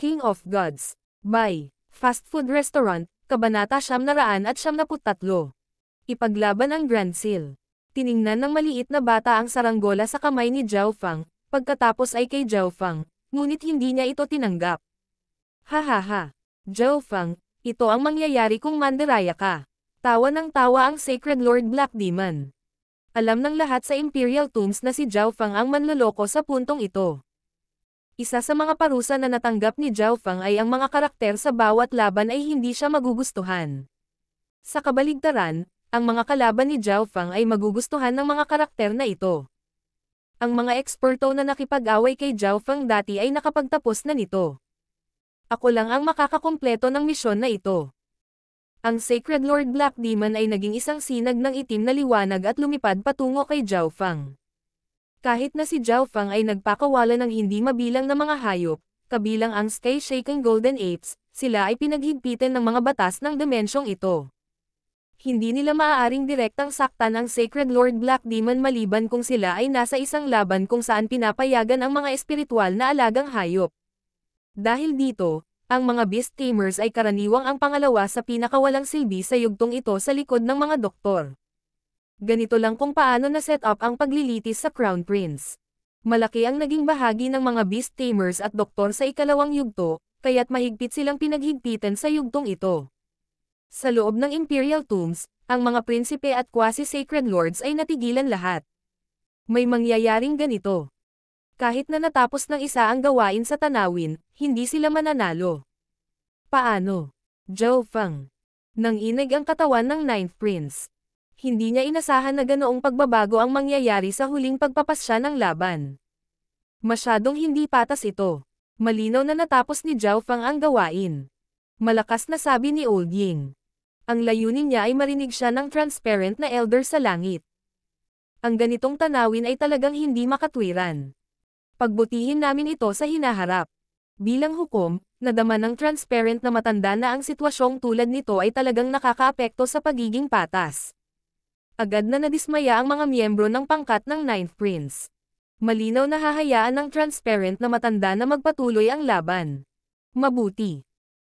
King of Gods. By Fast Food Restaurant, Kabanata 973. Ipaglaban ang Grand Seal. Tiningnan ng maliit na bata ang saranggola sa kamay ni Zhao Fang, pagkatapos ay kay Zhao Fang, ngunit hindi niya ito tinanggap. Hahaha. Zhao Fang, ito ang mangyayari kung mandiraya ka. Tawa ng tawa ang Sacred Lord Black Demon. Alam ng lahat sa Imperial Tombs na si Zhao Fang ang manloloko sa puntong ito. Isa sa mga parusa na natanggap ni Zhao Fang ay ang mga karakter sa bawat laban ay hindi siya magugustuhan. Sa kabaligtaran, ang mga kalaban ni Zhao Fang ay magugustuhan ng mga karakter na ito. Ang mga eksperto na nakipag-away kay Zhao Fang dati ay nakapagtapos na nito. Ako lang ang makakakumpleto ng misyon na ito. Ang Sacred Lord Black Demon ay naging isang sinag ng itim na liwanag at lumipad patungo kay Zhao Fang. Kahit na si Zhao Fang ay nagpakawala ng hindi mabilang na mga hayop, kabilang ang Sky-Shaking Golden Apes, sila ay pinaghigpitan ng mga batas ng dimensyong ito. Hindi nila maaaring direktang saktan ang Sacred Lord Black Demon maliban kung sila ay nasa isang laban kung saan pinapayagan ang mga espiritual na alagang hayop. Dahil dito, ang mga Beast Tamers ay karaniwang ang pangalawa sa pinakawalang silbi sa yugtong ito sa likod ng mga doktor. Ganito lang kung paano na-set up ang paglilitis sa Crown Prince. Malaki ang naging bahagi ng mga Beast Tamers at doktor sa ikalawang yugto, kaya't mahigpit silang pinaghigpitan sa yugtong ito. Sa loob ng Imperial Tombs, ang mga prinsipe at quasi-sacred lords ay natigilan lahat. May mangyayaring ganito. Kahit na natapos ng isa ang gawain sa tanawin, hindi sila mananalo. Paano? Zhao Fang. Nanginig ang katawan ng Ninth Prince. Hindi niya inasahan na ganoong pagbabago ang mangyayari sa huling pagpapasya ng laban. Masyadong hindi patas ito. Malinaw na natapos ni Zhao Fang ang gawain. Malakas na sabi ni Old Ying. Ang layunin niya ay marinig siya ng transparent na elder sa langit. Ang ganitong tanawin ay talagang hindi makatwiran. Pagbutihin namin ito sa hinaharap. Bilang hukom, nadama ng transparent na matanda na ang sitwasyong tulad nito ay talagang nakakaapekto sa pagiging patas. Agad na nadismaya ang mga miyembro ng pangkat ng Ninth Prince. Malinaw na hahayaan ng transparent na matanda na magpatuloy ang laban. Mabuti.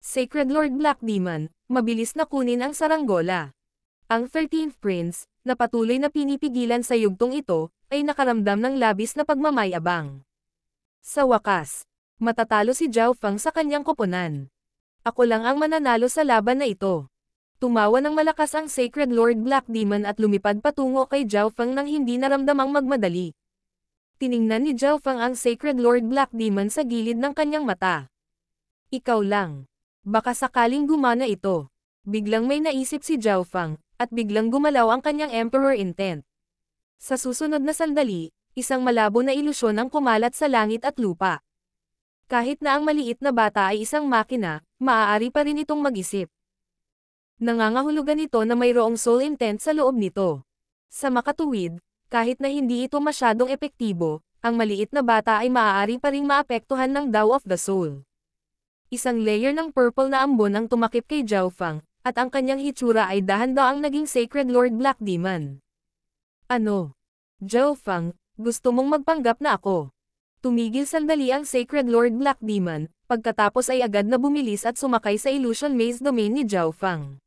Sacred Lord Black Demon, mabilis na kunin ang saranggola. Ang 13th Prince, na patuloy na pinipigilan sa yugtong ito, ay nakaramdam ng labis na pagmamayabang. Sa wakas, matatalo si Zhao Fang sa kanyang koponan. Ako lang ang mananalo sa laban na ito. Tumawa ng malakas ang Sacred Lord Black Demon at lumipad patungo kay Zhao Fang nang hindi naramdamang magmadali. Tiningnan ni Zhao Fang ang Sacred Lord Black Demon sa gilid ng kanyang mata. Ikaw lang. Baka sakaling gumana ito. Biglang may naisip si Zhao Fang, at biglang gumalaw ang kanyang Emperor Intent. Sa susunod na sandali, isang malabo na ilusyon ang kumalat sa langit at lupa. Kahit na ang maliit na bata ay isang makina, maaari pa rin itong mag-isip. Nangangahulugan ito na mayroong soul intent sa loob nito. Sa makatuwid, kahit na hindi ito masyadong epektibo, ang maliit na bata ay maaari pa ring maapektuhan ng Tao of the Soul. Isang layer ng purple na ambon ang tumakip kay Zhao Fang, at ang kanyang hitsura ay dahan-daang naging Sacred Lord Black Demon. Ano? Zhao Fang, gusto mong magpanggap na ako? Tumigil sandali ang Sacred Lord Black Demon, pagkatapos ay agad na bumilis at sumakay sa Illusion Maze Domain ni Zhao Fang.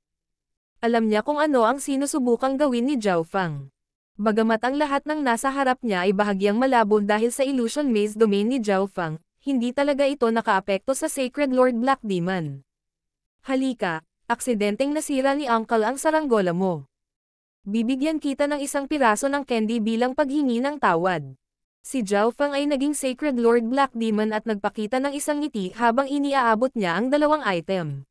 Alam niya kung ano ang sinusubukang gawin ni Zhao Fang. Bagamat ang lahat ng nasa harap niya ay bahagyang malabo dahil sa Illusion Maze Domain ni Zhao Fang, hindi talaga ito nakaapekto sa Sacred Lord Black Demon. Halika, aksidenteng nasira ni Uncle ang saranggola mo. Bibigyan kita ng isang piraso ng candy bilang paghingi ng tawad. Si Zhao Fang ay naging Sacred Lord Black Demon at nagpakita ng isang ngiti habang iniaabot niya ang dalawang item.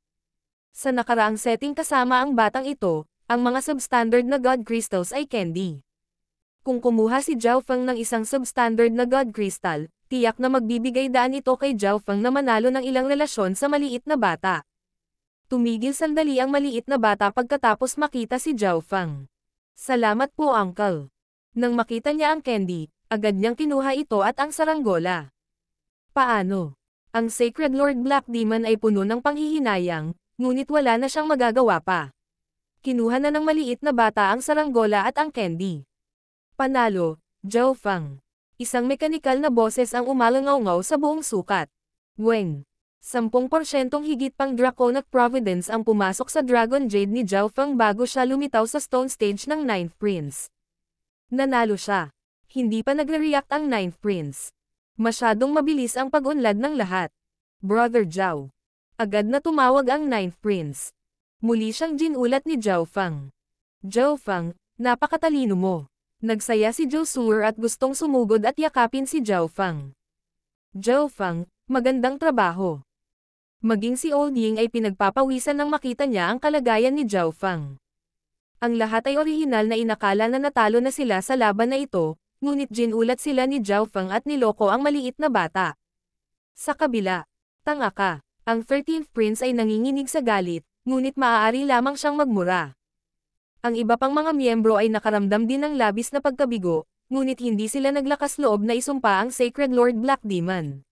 Sa nakaraang setting kasama ang batang ito, ang mga substandard na God Crystals ay candy. Kung kumuha si Zhao Fang ng isang substandard na God Crystal, tiyak na magbibigay daan ito kay Zhao Fang na manalo ng ilang relasyon sa maliit na bata. Tumigil sandali ang maliit na bata pagkatapos makita si Zhao Fang. Salamat po Uncle. Nang makita niya ang candy, agad niyang kinuha ito at ang saranggola. Paano? Ang Sacred Lord Black Demon ay puno ng panghihinayang, ngunit wala na siyang magagawa pa. Kinuha na ng maliit na bata ang saranggola at ang candy. Panalo, Zhao Fang. Isang mekanikal na boses ang umalangaw-ngaw sa buong sukat. Weng. 10% higit pang Draconic Providence ang pumasok sa Dragon Jade ni Zhao Feng bago siya lumitaw sa Stone Stage ng Ninth Prince. Nanalo siya. Hindi pa nagre-react ang Ninth Prince. Masyadong mabilis ang pag-unlad ng lahat. Brother Zhao. Agad na tumawag ang Ninth Prince. Muli siyang ginulat ni Zhao Feng. Zhao Feng, napakatalino mo. Nagsaya si Zhou Suer at gustong sumugod at yakapin si Zhao Feng. Zhao Feng, magandang trabaho. Maging si Old Ying ay pinagpapawisan nang makita niya ang kalagayan ni Zhao Feng. Ang lahat ay orihinal na inakala na natalo na sila sa laban na ito, ngunit ginulat sila ni Zhao Feng at niloko ang maliit na bata. Sa kabila, tanga ka, ang 13th Prince ay nanginginig sa galit, ngunit maaari lamang siyang magmura. Ang iba pang mga miyembro ay nakaramdam din ng labis na pagkabigo, ngunit hindi sila naglakas loob na isumpa ang Sacred Lord Black Demon.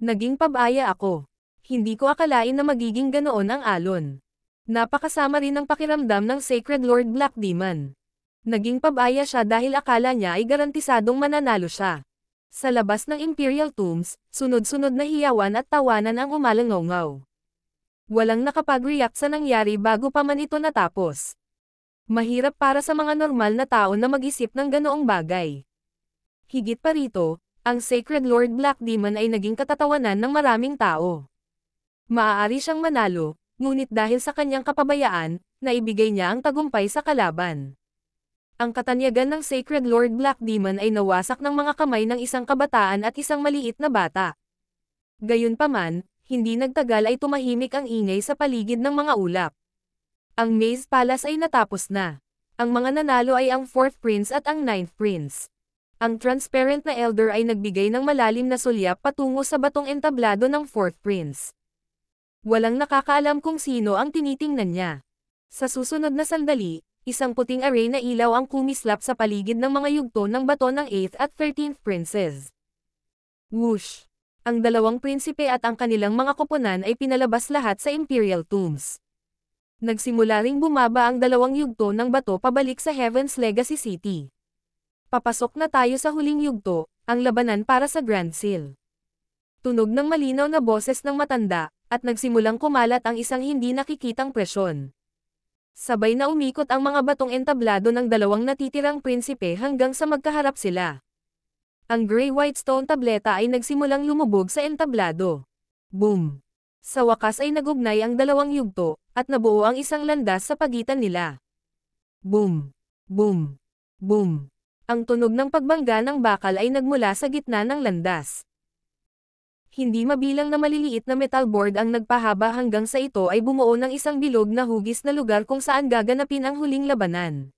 Naging pabaya ako. Hindi ko akalain na magiging ganoon ang alon. Napakasama rin ang pakiramdam ng Sacred Lord Black Demon. Naging pabaya siya dahil akala niya ay garantisadong mananalo siya. Sa labas ng Imperial Tombs, sunod-sunod na hiyawan at tawanan ang umalangaw. Walang nakapag-react sa nangyari bago pa man ito natapos. Mahirap para sa mga normal na tao na mag-isip ng ganoong bagay. Higit pa rito, ang Sacred Lord Black Demon ay naging katatawanan ng maraming tao. Maaari siyang manalo, ngunit dahil sa kanyang kapabayaan, naibigay niya ang tagumpay sa kalaban. Ang katanyagan ng Sacred Lord Black Demon ay nawasak ng mga kamay ng isang kabataan at isang maliit na bata. Gayunpaman, hindi nagtagal ay tumahimik ang ingay sa paligid ng mga ulap. Ang Maze Palace ay natapos na. Ang mga nanalo ay ang 4th Prince at ang 9th Prince. Ang transparent na Elder ay nagbigay ng malalim na sulyap patungo sa batong entablado ng 4th Prince. Walang nakakaalam kung sino ang tinitingnan niya. Sa susunod na sandali, isang puting array na ilaw ang kumislap sa paligid ng mga yugto ng bato ng 8th at 13th Princes. Whoosh! Ang dalawang prinsipe at ang kanilang mga koponan ay pinalabas lahat sa Imperial Tombs. Nagsimula ring bumaba ang dalawang yugto ng bato pabalik sa Heaven's Legacy City. Papasok na tayo sa huling yugto, ang labanan para sa Grand Seal. Tunog ng malinaw na boses ng matanda, at nagsimulang kumalat ang isang hindi nakikitang presyon. Sabay na umikot ang mga batong entablado ng dalawang natitirang prinsipe hanggang sa magkaharap sila. Ang gray-white stone tableta ay nagsimulang lumubog sa entablado. Boom! Sa wakas ay nagugnay ang dalawang yugto, at nabuo ang isang landas sa pagitan nila. Boom! Boom! Boom! Ang tunog ng pagbangga ng bakal ay nagmula sa gitna ng landas. Hindi mabilang na maliliit na metal board ang nagpahaba hanggang sa ito ay bumuo ng isang bilog na hugis na lugar kung saan gaganapin ang huling labanan.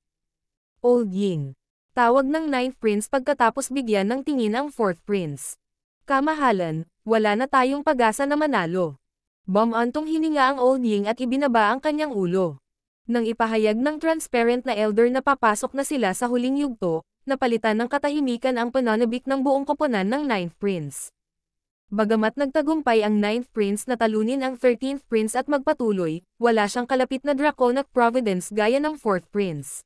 Old Ying. Tawag ng 9th Prince pagkatapos bigyan ng tingin ang 4th Prince. Kamahalan, wala na tayong pag-asa na manalo. Bumantong hininga ang Old Ying at ibinaba ang kanyang ulo. Nang ipahayag ng transparent na Elder na papasok na sila sa huling yugto, napalitan ng katahimikan ang pananabik ng buong koponan ng 9th Prince. Bagamat nagtagumpay ang 9th Prince na talunin ang 13th Prince at magpatuloy, wala siyang kalapit na Draconic Providence gaya ng 4th Prince.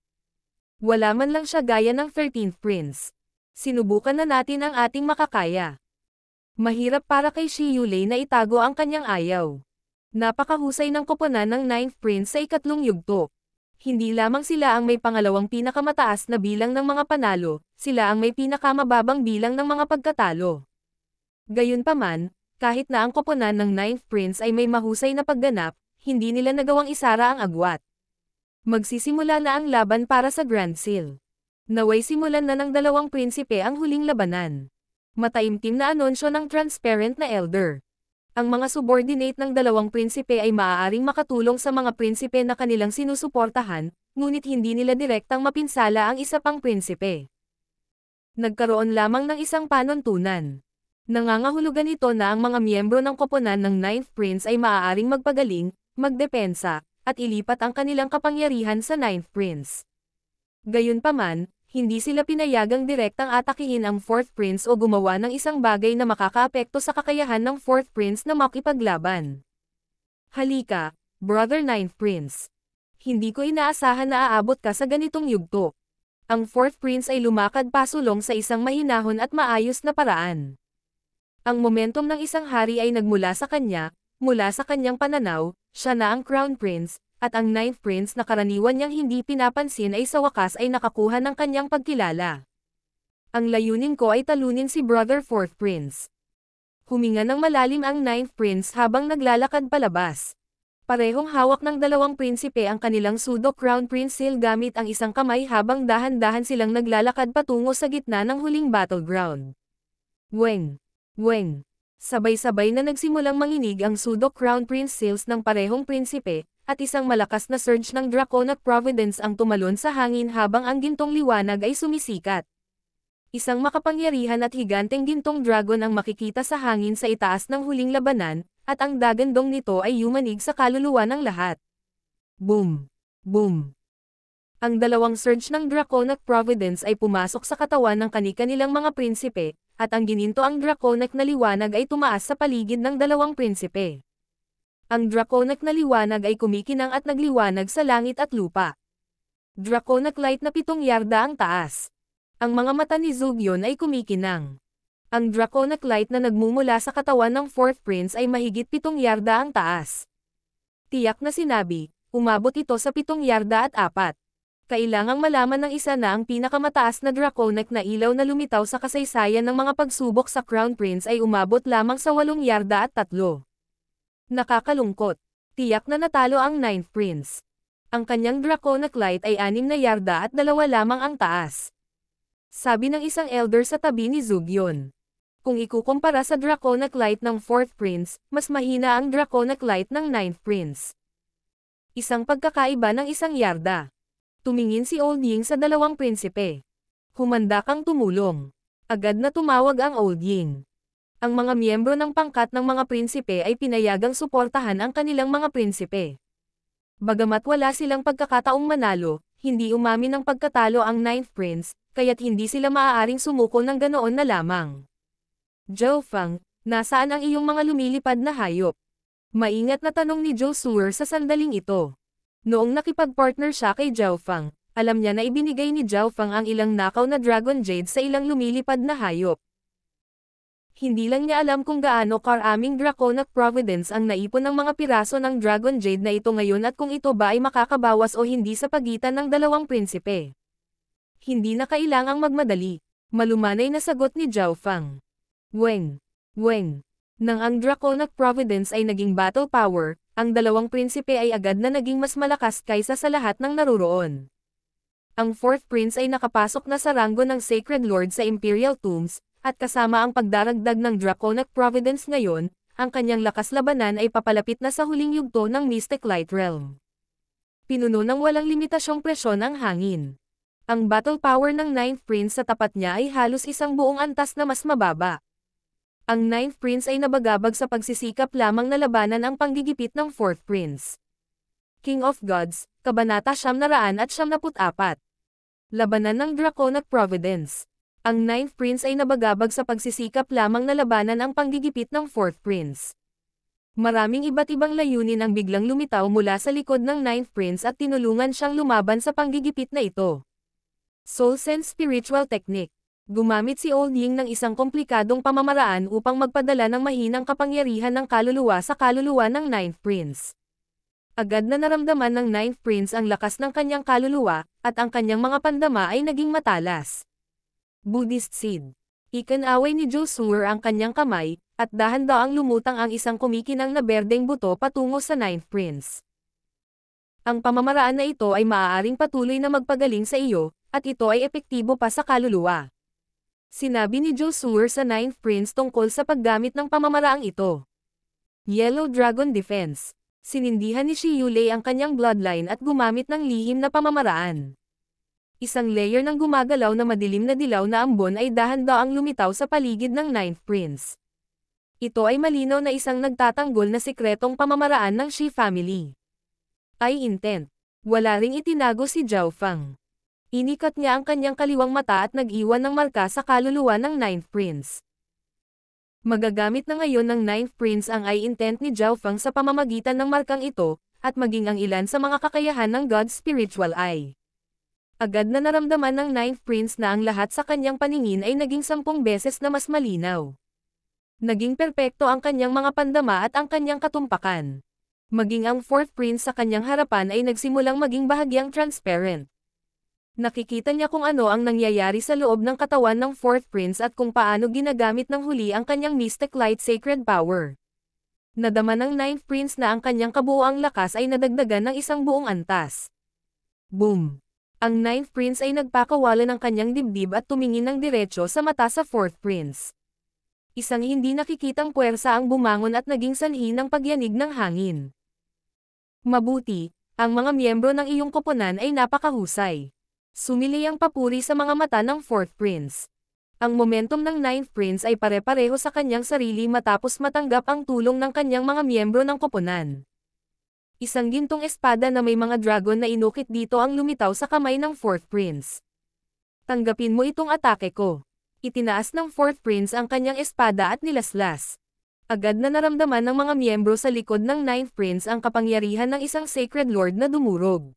Wala man lang siya gaya ng 13th Prince. Sinubukan na natin ang ating makakaya. Mahirap para kay Shi Yulei na itago ang kanyang ayaw. Napakahusay ng koponan ng 9th Prince sa ikatlong yugto. Hindi lamang sila ang may pangalawang pinakamataas na bilang ng mga panalo, sila ang may pinakamababang bilang ng mga pagkatalo. Gayunpaman, kahit na ang koponan ng 9th Prince ay may mahusay na pagganap, hindi nila nagawang isara ang agwat. Magsisimula na ang laban para sa Grand Seal. Naway simulan na ng dalawang prinsipe ang huling labanan. Mataimtim na anunsyo ng transparent na Elder. Ang mga subordinate ng dalawang prinsipe ay maaaring makatulong sa mga prinsipe na kanilang sinusuportahan, ngunit hindi nila direktang mapinsala ang isa pang prinsipe. Nagkaroon lamang ng isang panuntunan. Nangangahulugan ito na ang mga miyembro ng koponan ng 9th Prince ay maaaring magpagaling, magdepensa, at ilipat ang kanilang kapangyarihan sa 9th Prince. Gayunpaman, hindi sila pinayagang direktang atakihin ang 4th Prince o gumawa ng isang bagay na makakaapekto sa kakayahan ng 4th Prince na makipaglaban. Halika, Brother 9th Prince. Hindi ko inaasahan na aabot ka sa ganitong yugto. Ang 4th Prince ay lumakad pasulong sa isang mahinahon at maayos na paraan. Ang momentum ng isang hari ay nagmula sa kanya, mula sa kanyang pananaw, siya na ang Crown Prince, at ang Ninth Prince na karaniwan niyang hindi pinapansin ay sa wakas ay nakakuha ng kanyang pagkilala. Ang layunin ko ay talunin si Brother Fourth Prince. Huminga ng malalim ang Ninth Prince habang naglalakad palabas. Parehong hawak ng dalawang prinsipe ang kanilang pseudo Crown Prince Seal gamit ang isang kamay habang dahan-dahan silang naglalakad patungo sa gitna ng huling battleground. Weng! Weng! Sabay-sabay na nagsimulang manginig ang pseudo Crown Prince Seals ng parehong prinsipe, at isang malakas na surge ng Draconic Providence ang tumalon sa hangin habang ang gintong liwanag ay sumisikat. Isang makapangyarihan at higanteng gintong dragon ang makikita sa hangin sa itaas ng huling labanan, at ang dagandong nito ay yumanig sa kaluluwa ng lahat. Boom! Boom! Ang dalawang surge ng Draconic Providence ay pumasok sa katawan ng kani-kanilang mga prinsipe, at ang gininto ang Draconic na liwanag ay tumaas sa paligid ng dalawang prinsipe. Ang Draconic na liwanag ay kumikinang at nagliwanag sa langit at lupa. Draconic light na 7 yarda ang taas. Ang mga mata ni Zugyon ay kumikinang. Ang Draconic light na nagmumula sa katawan ng Fourth Prince ay mahigit 7 yarda ang taas. Tiyak na sinabi, umabot ito sa 7 yarda at 4. Kailangang malaman ng isa na ang pinakamataas na Draconic na ilaw na lumitaw sa kasaysayan ng mga pagsubok sa Crown Prince ay umabot lamang sa 8 yarda at 3. Nakakalungkot. Tiyak na natalo ang Ninth Prince. Ang kanyang Draconic light ay 6 na yarda at 2 lamang ang taas. Sabi ng isang elder sa tabi ni Zugyon. Kung ikukumpara sa Draconic light ng Fourth Prince, mas mahina ang Draconic light ng Ninth Prince. Isang pagkakaiba ng 1 yarda. Tumingin si Old Ying sa dalawang prinsipe. Humanda kang tumulong. Agad na tumawag ang Old Ying. Ang mga miyembro ng pangkat ng mga prinsipe ay pinayagang suportahan ang kanilang mga prinsipe. Bagamat wala silang pagkakataong manalo, hindi umamin ng pagkatalo ang Ninth Prince, kaya't hindi sila maaaring sumuko ng ganoon na lamang. Zhao Feng, nasaan ang iyong mga lumilipad na hayop? Maingat na tanong ni Zhou Suer sa sandaling ito. Noong nakipag-partner siya kay Zhao Feng, alam niya na ibinigay ni Zhao Feng ang ilang nakaw na Dragon Jade sa ilang lumilipad na hayop. Hindi lang niya alam kung gaano karaming Draconic Providence ang naipon ng mga piraso ng Dragon Jade na ito ngayon at kung ito ba ay makakabawas o hindi sa pagitan ng dalawang prinsipe. Hindi na kailangang magmadali. Malumanay na sagot ni Zhao Feng. Weng! Weng! Nang ang Draconic Providence ay naging battle power, ang dalawang prinsipe ay agad na naging mas malakas kaysa sa lahat ng naruroon. Ang Fourth Prince ay nakapasok na sa ranggo ng Sacred Lord sa Imperial Tombs, at kasama ang pagdaragdag ng Draconic Providence ngayon, ang kanyang lakas labanan ay papalapit na sa huling yugto ng Mystic Light Realm. Pinuno ng walang limitasyong presyon ang hangin. Ang battle power ng Ninth Prince sa tapat niya ay halos isang buong antas na mas mababa. Ang Ninth Prince ay nabagabag sa pagsisikap lamang na labanan ang panggigipit ng Fourth Prince. King of Gods, Kabanata 974. Labanan ng Draconic Providence. Ang Ninth Prince ay nabagabag sa pagsisikap lamang na labanan ang panggigipit ng Fourth Prince. Maraming iba't ibang layunin ang biglang lumitaw mula sa likod ng Ninth Prince at tinulungan siyang lumaban sa panggigipit na ito. Soul Sense Spiritual Technique. Gumamit si Old Ying ng isang komplikadong pamamaraan upang magpadala ng mahinang kapangyarihan ng kaluluwa sa kaluluwa ng Ninth Prince. Agad na naramdaman ng Ninth Prince ang lakas ng kanyang kaluluwa, at ang kanyang mga pandama ay naging matalas. Buddhist Seed. Ikanaway ni Zhou Suer ang kanyang kamay, at dahan-daang lumutang ang isang kumikinang na berdeng buto patungo sa Ninth Prince. Ang pamamaraan na ito ay maaaring patuloy na magpagaling sa iyo, at ito ay epektibo pa sa kaluluwa. Sinabi ni Zhou Suer sa Ninth Prince tungkol sa paggamit ng pamamaraang ito. Yellow Dragon Defense. Sinindihan ni Shi Yulei ang kanyang bloodline at gumamit ng lihim na pamamaraan. Isang layer ng gumagalaw na madilim na dilaw na ambon ay dahan-daang lumitaw sa paligid ng Ninth Prince. Ito ay malinaw na isang nagtatanggol na sikretong pamamaraan ng Shi family. Ay intent. Wala ring itinago si Zhao Feng. Inikat niya ang kanyang kaliwang mata at nag-iwan ng marka sa kaluluwa ng Ninth Prince. Magagamit na ngayon ng Ninth Prince ang eye intent ni Zhao Feng sa pamamagitan ng markang ito, at maging ang ilan sa mga kakayahan ng God's Spiritual Eye. Agad na naramdaman ng Ninth Prince na ang lahat sa kanyang paningin ay naging 10 beses na mas malinaw. Naging perpekto ang kanyang mga pandama at ang kanyang katumpakan. Maging ang fourth prince sa kanyang harapan ay nagsimulang maging bahagyang transparent. Nakikita niya kung ano ang nangyayari sa loob ng katawan ng fourth prince at kung paano ginagamit ng huli ang kanyang mystic light sacred power. Nadama ng ninth prince na ang kanyang kabuuang lakas ay nadagdagan ng isang buong antas. Boom! Ang ninth prince ay nagpakawala ng kanyang dibdib at tumingin ng diretso sa mata sa fourth prince. Isang hindi nakikitang puwersa ang bumangon at naging sanhi ng pagyanig ng hangin. Mabuti, ang mga miyembro ng iyong koponan ay napakahusay. Sumili ang papuri sa mga mata ng fourth prince. Ang momentum ng ninth prince ay pare-pareho sa kanyang sarili matapos matanggap ang tulong ng kanyang mga miyembro ng koponan. Isang gintong espada na may mga dragon na inukit dito ang lumitaw sa kamay ng fourth prince. Tanggapin mo itong atake ko. Itinaas ng fourth prince ang kanyang espada at nilaslas. Agad na naramdaman ng mga miyembro sa likod ng ninth prince ang kapangyarihan ng isang sacred lord na dumurog.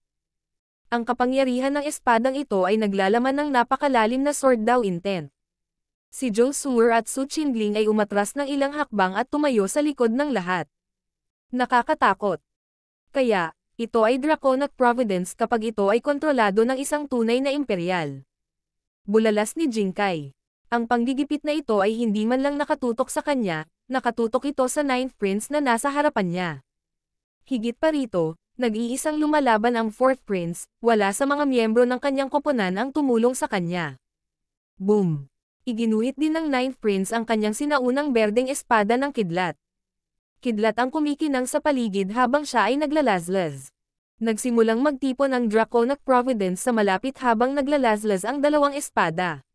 Ang kapangyarihan ng espadang ito ay naglalaman ng napakalalim na sword daw intent. Si Zhou Suer at Su Qingling ay umatras ng ilang hakbang at tumayo sa likod ng lahat. Nakakatakot. Kaya, ito ay Draconic Providence kapag ito ay kontrolado ng isang tunay na imperial. Bulalas ni Jinkai. Ang panggigipit na ito ay hindi man lang nakatutok sa kanya, nakatutok ito sa ninth prince na nasa harapan niya. Higit pa rito, nag-iisang lumalaban ang fourth prince, wala sa mga miyembro ng kanyang koponan ang tumulong sa kanya. Boom! Iginuhit din ng ninth prince ang kanyang sinaunang berdeng espada ng kidlat. Kidlat ang kumikinang sa paligid habang siya ay naglalazlaz. Nagsimulang magtipon ang Draconic Providence sa malapit habang naglalazlaz ang dalawang espada.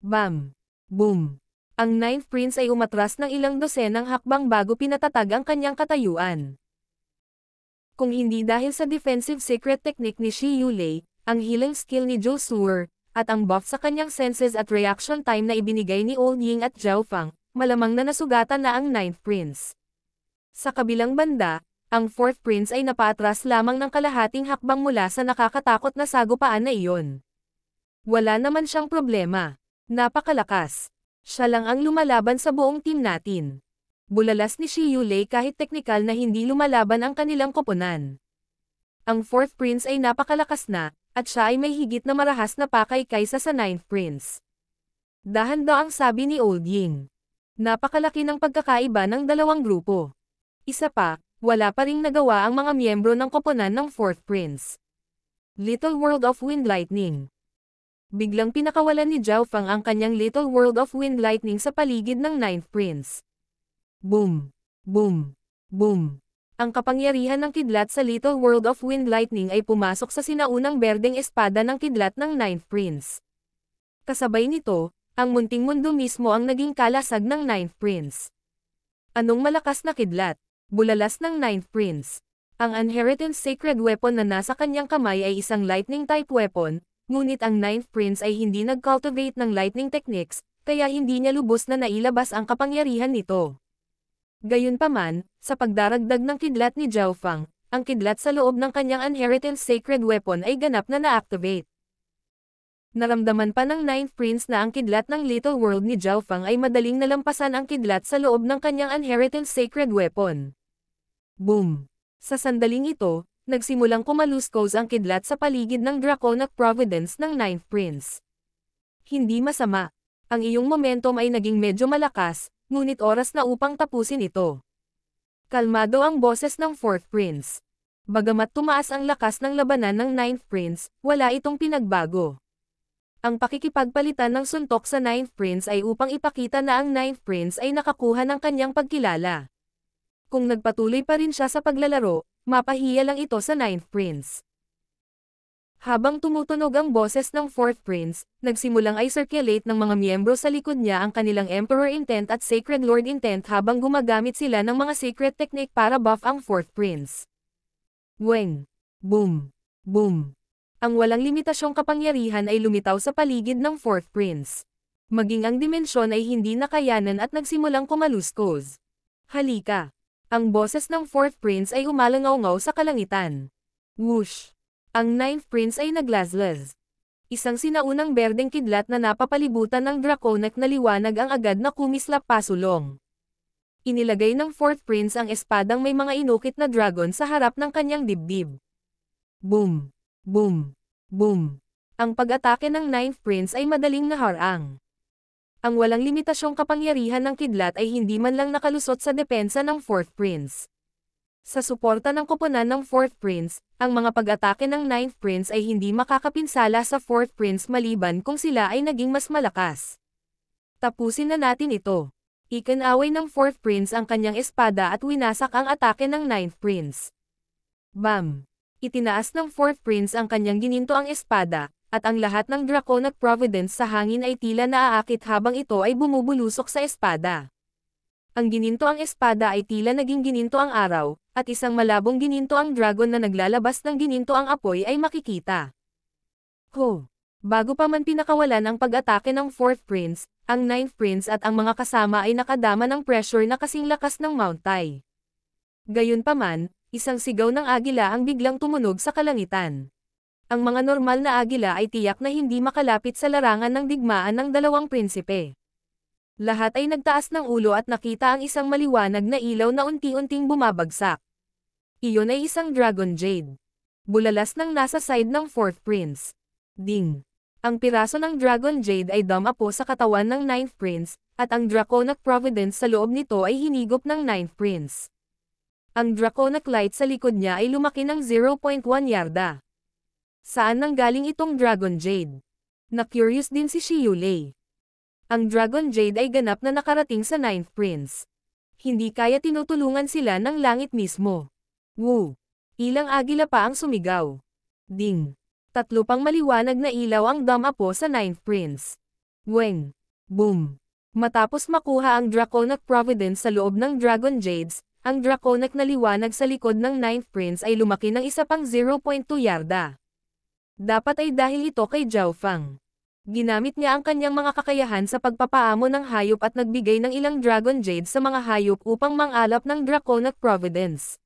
Bam! Boom! Ang ninth prince ay umatras ng ilang dosenang hakbang bago pinatatag ang kanyang katayuan. Kung hindi dahil sa defensive secret technique ni Shi Yulei, ang healing skill ni Zhou Suer, at ang buff sa kanyang senses at reaction time na ibinigay ni Old Ying at Zhao Fang, malamang na nasugatan na ang ninth prince. Sa kabilang banda, ang fourth prince ay napaatras lamang ng kalahating hakbang mula sa nakakatakot na sagupaan na iyon. Wala naman siyang problema. Napakalakas. Siya lang ang lumalaban sa buong team natin. Bulalas ni Shi Yulei kahit teknikal na hindi lumalaban ang kanilang koponan. Ang fourth prince ay napakalakas na, at siya ay may higit na marahas na pakay kaysa sa ninth prince. Dahan-daang sabi ni Old Ying. Napakalaki ng pagkakaiba ng dalawang grupo. Isa pa, wala pa ring nagawa ang mga miyembro ng koponan ng fourth prince. Little World of Wind Lightning. Biglang pinakawalan ni Zhao Fang ang kanyang Little World of Wind Lightning sa paligid ng ninth prince. Boom! Boom! Boom! Ang kapangyarihan ng kidlat sa Little World of Wind Lightning ay pumasok sa sinaunang berdeng espada ng kidlat ng ninth prince. Kasabay nito, ang munting mundo mismo ang naging kalasag ng ninth prince. Anong malakas na kidlat? Bulalas ng ninth prince. Ang inheritance sacred weapon na nasa kanyang kamay ay isang lightning type weapon, ngunit ang ninth prince ay hindi nag-cultivate ng lightning techniques, kaya hindi niya lubos na nailabas ang kapangyarihan nito. Gayunpaman, sa pagdaragdag ng kidlat ni Zhao Fang, ang kidlat sa loob ng kanyang inheritance sacred weapon ay ganap na na-activate. Naramdaman pa ng ninth prince na ang kidlat ng Little World ni Zhao Fang ay madaling nalampasan ang kidlat sa loob ng kanyang inheritance sacred weapon. Boom! Sa sandaling ito, nagsimulang kumaluskos ang kidlat sa paligid ng Draconic Providence ng ninth prince. Hindi masama. Ang iyong momentum ay naging medyo malakas, ngunit oras na upang tapusin ito. Kalmado ang boses ng fourth prince. Bagamat tumaas ang lakas ng labanan ng ninth prince, wala itong pinagbago. Ang pakikipagpalitan ng suntok sa ninth prince ay upang ipakita na ang ninth prince ay nakakuha ng kanyang pagkilala. Kung nagpatuloy pa rin siya sa paglalaro, mapahiya lang ito sa ninth prince. Habang tumutunog ang boses ng fourth prince, nagsimulang i-circulate ng mga miyembro sa likod niya ang kanilang Emperor Intent at Sacred Lord Intent habang gumagamit sila ng mga secret technique para buff ang fourth prince. Weng! Boom! Boom! Ang walang limitasyong kapangyarihan ay lumitaw sa paligid ng fourth prince. Maging ang dimensyon ay hindi nakayanan at nagsimulang kumaluskos. Halika! Ang boses ng fourth prince ay umalangaw-ngaw sa kalangitan. Whoosh! Ang ninth prince ay naglazlaz. Isang sinaunang berdeng kidlat na napapalibutan ng draconic na liwanag ang agad na kumislap pasulong. Inilagay ng 4th Prince ang espadang may mga inukit na dragon sa harap ng kanyang dibdib. Boom! Boom! Boom! Ang pag-atake ng 9th Prince ay madaling naharang. Ang walang limitasyong kapangyarihan ng kidlat ay hindi man lang nakalusot sa depensa ng 4th Prince. Sa suporta ng koponan ng 4th Prince, ang mga pag-atake ng 9th Prince ay hindi makakapinsala sa 4th Prince maliban kung sila ay naging mas malakas. Tapusin na natin ito. Ikinaway ng 4th Prince ang kanyang espada at winasak ang atake ng 9th Prince. Bam! Itinaas ng 4th Prince ang kanyang ginintoang espada, at ang lahat ng Draconic Providence sa hangin ay tila naaakit habang ito ay bumubulusok sa espada. Ang ginintoang espada ay tila naging ginintoang araw, at isang malabong ginintoang dragon na naglalabas ng ginintoang apoy ay makikita. Bago pa man pinakawalan ang pag-atake ng 4th Prince, ang 9th Prince at ang mga kasama ay nakadama ng pressure na kasing lakas ng Mount Tai. Gayunpaman, isang sigaw ng agila ang biglang tumunog sa kalangitan. Ang mga normal na agila ay tiyak na hindi makalapit sa larangan ng digmaan ng dalawang prinsipe. Lahat ay nagtaas ng ulo at nakita ang isang maliwanag na ilaw na unti-unting bumabagsak. Iyon ay isang Dragon Jade. Bulalas ng nasa side ng 4th Prince. Ding! Ang piraso ng Dragon Jade ay dumapo sa katawan ng 9th Prince, at ang Draconic Providence sa loob nito ay hinigop ng 9th Prince. Ang Draconic Light sa likod niya ay lumaki ng 0.1 yarda. Saan nanggaling itong Dragon Jade? Na-curious din si Shiyulei. Ang Dragon Jade ay ganap na nakarating sa 9th Prince. Hindi kaya tinutulungan sila ng langit mismo. Woo! Ilang agila pa ang sumigaw. Ding! Tatlo pang maliwanag na ilaw ang dumapo sa 9th Prince. Weng! Boom! Matapos makuha ang Draconic Providence sa loob ng Dragon Jades, ang Draconic na liwanag sa likod ng 9th Prince ay lumaki ng isa pang 0.2 yarda. Dapat ay dahil ito kay Zhao Fang. Ginamit niya ang kanyang mga kakayahan sa pagpapaamo ng hayop at nagbigay ng ilang Dragon Jades sa mga hayop upang mangalap ng Draconic Providence.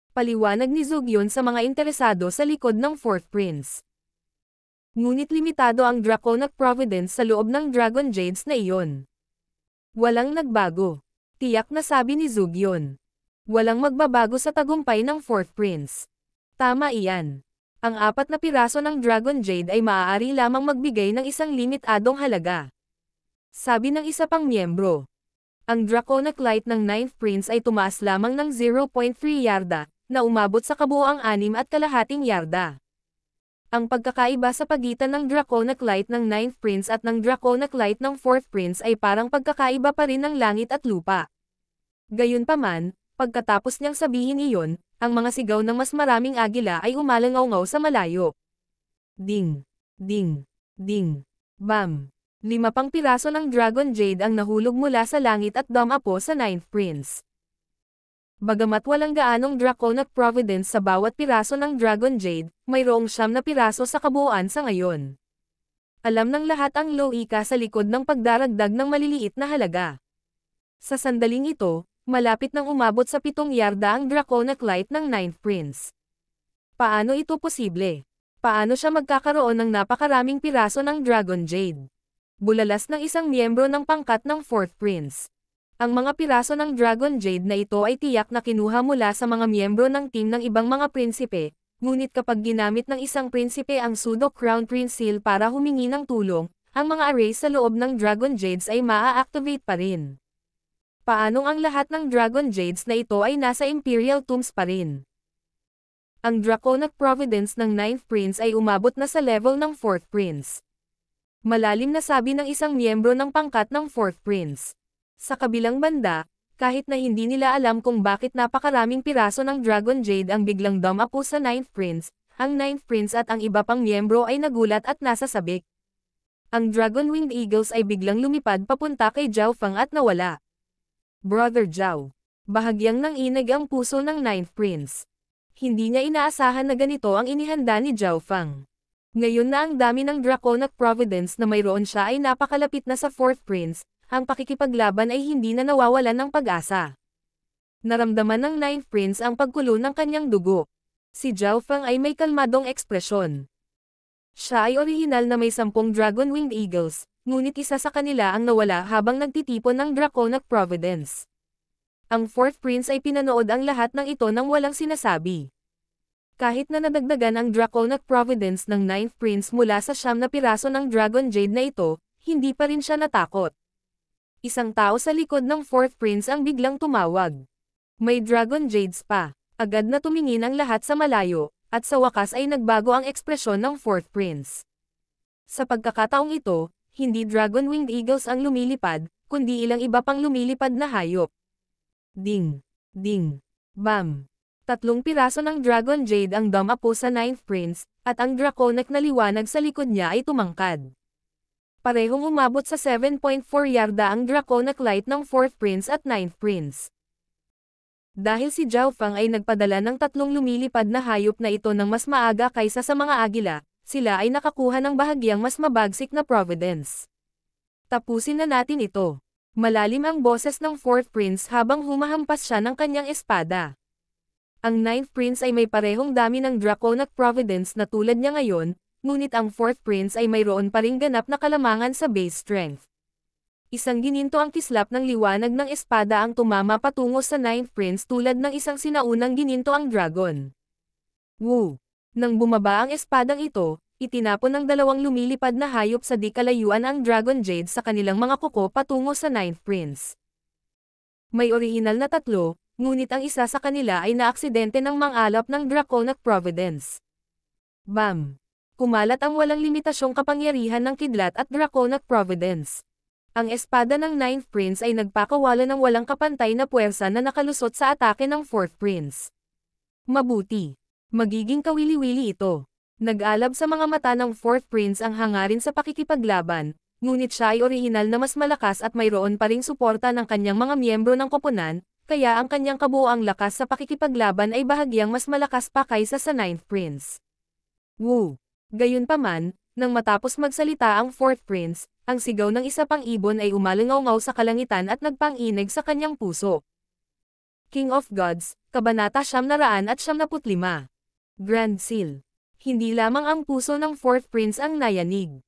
Paliwanag ni Zugyon sa mga interesado sa likod ng 4th Prince. Ngunit limitado ang Draconic Providence sa loob ng Dragon Jades na iyon. Walang nagbago. Tiyak na sabi ni Zugyon. Walang magbabago sa tagumpay ng 4th Prince. Tama iyan. Ang 4 na piraso ng Dragon Jade ay maaari lamang magbigay ng isang limitadong halaga. Sabi ng isa pang miyembro. Ang Draconic Light ng 9th Prince ay tumaas lamang ng 0.3 yarda, na umabot sa kabuoang 6.5 yarda. Ang pagkakaiba sa pagitan ng Draconic Light ng 9th Prince at ng Draconic Light ng 4th Prince ay parang pagkakaiba pa rin ng langit at lupa. Gayunpaman, pagkatapos niyang sabihin iyon, ang mga sigaw ng mas maraming agila ay umalangaw-ngaw sa malayo. Ding! Ding! Ding! Bam! 5 pang piraso ng Dragon Jade ang nahulog mula sa langit at dumapo sa 9th Prince. Bagamat walang gaanong Draconic Providence sa bawat piraso ng Dragon Jade, mayroong 9 na piraso sa kabuuan sa ngayon. Alam ng lahat ang loika sa likod ng pagdaragdag ng maliliit na halaga. Sa sandaling ito, malapit nang umabot sa 7 yarda ang Draconic Light ng 9th Prince. Paano ito posible? Paano siya magkakaroon ng napakaraming piraso ng Dragon Jade? Bulalas ng isang miyembro ng pangkat ng 4th Prince. Ang mga piraso ng Dragon Jade na ito ay tiyak na kinuha mula sa mga miyembro ng team ng ibang mga prinsipe, ngunit kapag ginamit ng isang prinsipe ang Pseudo Crown Prince Seal para humingi ng tulong, ang mga arrays sa loob ng Dragon Jades ay maa-activate pa rin. Paanong ang lahat ng Dragon Jades na ito ay nasa Imperial Tombs pa rin? Ang Draconic Providence ng 9th Prince ay umabot na sa level ng 4th Prince. Malalim na sabi ng isang miyembro ng pangkat ng 4th Prince. Sa kabilang banda, kahit na hindi nila alam kung bakit napakaraming piraso ng Dragon Jade ang biglang dumapo sa 9th Prince, ang 9th Prince at ang iba pang miyembro ay nagulat at nasasabik. Ang Dragon-Winged Eagles ay biglang lumipad papunta kay Zhao Fang at nawala. Brother Zhao. Bahagyang nanginig ang puso ng 9th Prince. Hindi niya inaasahan na ganito ang inihanda ni Zhao Fang. Ngayon na ang dami ng Draconic Providence na mayroon siya ay napakalapit na sa 4th Prince, ang pakikipaglaban ay hindi na nawawalan ng pag-asa. Naramdaman ng 9th Prince ang pagkulo ng kanyang dugo. Si Zhao Fang ay may kalmadong ekspresyon. Siya ay orihinal na may 10 Dragon-Winged Eagles, ngunit isa sa kanila ang nawala habang nagtitipon ng Draconic Providence. Ang 4th Prince ay pinanood ang lahat ng ito nang walang sinasabi. Kahit na nadagdagan ang Draconic Providence ng 9th Prince mula sa 9 na piraso ng Dragon Jade na ito, hindi pa rin siya natakot. Isang tao sa likod ng 4th Prince ang biglang tumawag. May Dragon Jades pa. Agad na tumingin ang lahat sa malayo, at sa wakas ay nagbago ang ekspresyon ng 4th Prince. Sa pagkakataong ito, hindi Dragon-Winged Eagles ang lumilipad, kundi ilang iba pang lumilipad na hayop. Ding! Ding! Bam! 3 piraso ng Dragon Jade ang dumapo sa 9th Prince, at ang Draconic na liwanag sa likod niya ay tumangkad. Parehong umabot sa 7.4 yarda ang Draconic Light ng 4th Prince at 9th Prince. Dahil si Zhao Feng ay nagpadala ng 3 lumilipad na hayop na ito ng mas maaga kaysa sa mga agila, sila ay nakakuha ng bahagyang mas mabagsik na Providence. Tapusin na natin ito. Malalim ang boses ng 4th Prince habang humahampas siya ng kanyang espada. Ang 9th Prince ay may parehong dami ng Draconic Providence na tulad niya ngayon, ngunit ang 4th Prince ay mayroon pa ring ganap na kalamangan sa base strength. Isang gininto ang kislap ng liwanag ng espada ang tumama patungo sa 9th Prince tulad ng isang sinaunang gininto ang dragon. Woo! Nang bumaba ang espadang ito, itinapon ng 2 lumilipad na hayop sa di kalayuan ang Dragon Jade sa kanilang mga kuko patungo sa 9th Prince. May orihinal na 3, ngunit ang isa sa kanila ay naaksidente ng mang-alap ng Draconic Providence. Bam! Kumalat ang walang limitasyong kapangyarihan ng kidlat at Draconic Providence. Ang espada ng 9th Prince ay nagpakawala ng walang kapantay na puwersa na nakalusot sa atake ng 4th Prince. Mabuti. Magiging kawili-wili ito. Nag-alab sa mga mata ng 4th Prince ang hangarin sa pakikipaglaban, ngunit siya ay orihinal na mas malakas at mayroon pa ring suporta ng kanyang mga miyembro ng koponan, kaya ang kanyang kabuoang lakas sa pakikipaglaban ay bahagyang mas malakas pa kaysa sa 9th Prince. Woo! Gayunpaman, nang matapos magsalita ang 4th Prince, ang sigaw ng isa pang ibon ay umalingaw-ngaw sa kalangitan at nagpang-inig sa kanyang puso. King of Gods, Kabanata 995. Grand Seal. Hindi lamang ang puso ng 4th Prince ang nayanig.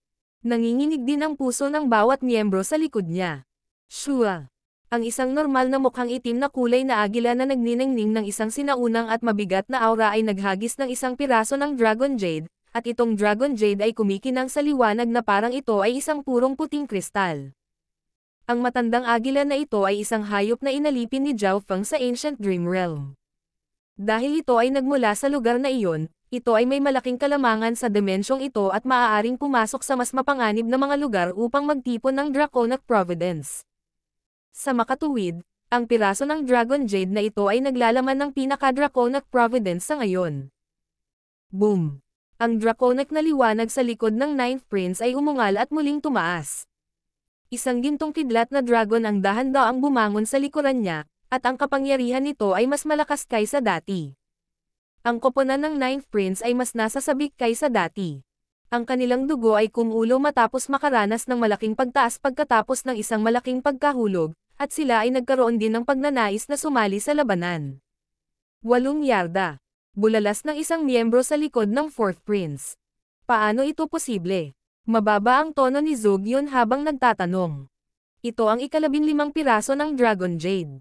Nanginginig din ang puso ng bawat miyembro sa likod niya. Shua. Ang isang normal na mukhang itim na kulay na agila na nagniningning ng isang sinaunang at mabigat na aura ay naghagis ng isang piraso ng Dragon Jade, at itong Dragon Jade ay kumikinang sa liwanag na parang ito ay isang purong puting kristal. Ang matandang agila na ito ay isang hayop na inalipin ni Zhao Feng sa Ancient Dream Realm. Dahil ito ay nagmula sa lugar na iyon, ito ay may malaking kalamangan sa dimensyong ito at maaaring pumasok sa mas mapanganib na mga lugar upang magtipon ng Draconic Providence. Sa makatuwid, ang piraso ng Dragon Jade na ito ay naglalaman ng pinaka-Draconic Providence sa ngayon. Boom! Ang Draconic na liwanag sa likod ng 9th Prince ay umungal at muling tumaas. Isang gintong kidlat na dragon ang dahan-daang bumangon sa likuran niya, at ang kapangyarihan nito ay mas malakas kaysa dati. Ang koponan ng 9th Prince ay mas nasasabik kaysa dati. Ang kanilang dugo ay kumulo matapos makaranas ng malaking pagtaas pagkatapos ng isang malaking pagkahulog, at sila ay nagkaroon din ng pagnanais na sumali sa labanan. 8 yarda. Bulalas ng isang miyembro sa likod ng 4th Prince. Paano ito posible? Mababa ang tono ni Zhugyun habang nagtatanong. Ito ang 15 piraso ng Dragon Jade.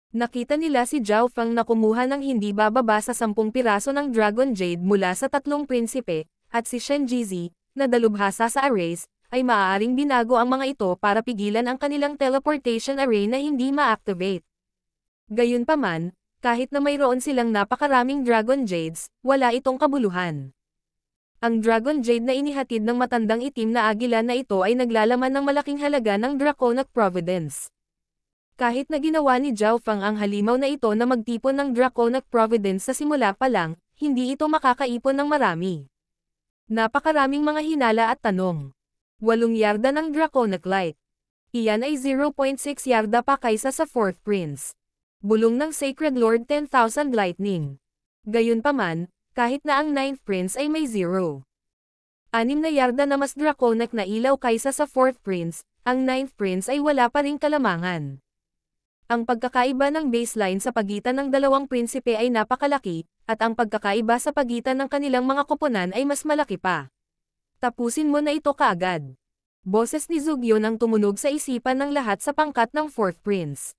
Nakita nila si Zhao Feng na kumuha ng hindi bababa sa 10 piraso ng Dragon Jade mula sa 3 prinsipe, at si Shen Jizi, na dalubhasa sa arrays, ay maaaring binago ang mga ito para pigilan ang kanilang teleportation array na hindi ma-activate. Gayunpaman, kahit na mayroon silang napakaraming Dragon Jades, wala itong kabuluhan. Ang Dragon Jade na inihatid ng matandang itim na agila na ito ay naglalaman ng malaking halaga ng Draconic Providence. Kahit na ginawa ni Zhao Feng ang halimaw na ito na magtipon ng Draconic Providence sa simula pa lang, hindi ito makakaipon ng marami. Napakaraming mga hinala at tanong. 8 yarda ng Draconic Light. Iyan ay 0.6 yarda pa kaysa sa 4th Prince. Bulong ng Sacred Lord 10,000 Lightning. Gayunpaman, kahit na ang 9th Prince ay may 0. 6 na yarda na mas Draconic na ilaw kaysa sa 4th Prince, ang 9th Prince ay wala pa ring kalamangan. Ang pagkakaiba ng baseline sa pagitan ng dalawang prinsipe ay napakalaki, at ang pagkakaiba sa pagitan ng kanilang mga koponan ay mas malaki pa. Tapusin mo na ito kaagad. Boses ni Zhugyun ang tumunog sa isipan ng lahat sa pangkat ng 4th Prince.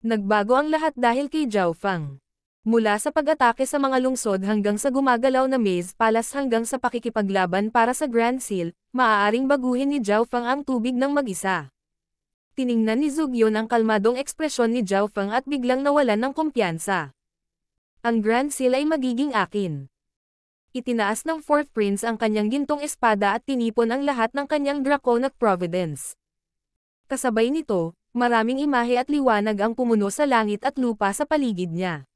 Nagbago ang lahat dahil kay Zhao Fang. Mula sa pag-atake sa mga lungsod hanggang sa gumagalaw na Maze Palace hanggang sa pakikipaglaban para sa Grand Seal, maaaring baguhin ni Zhao Fang ang tubig ng mag-isa. Tiningnan ni Zhou Yun ang kalmadong ekspresyon ni Zhao Fang at biglang nawalan ng kumpiyansa. Ang Grand Seal ay magiging akin. Itinaas ng Fourth Prince ang kanyang gintong espada at tinipon ang lahat ng kanyang Draconic Providence. Kasabay nito, maraming imahe at liwanag ang pumuno sa langit at lupa sa paligid niya.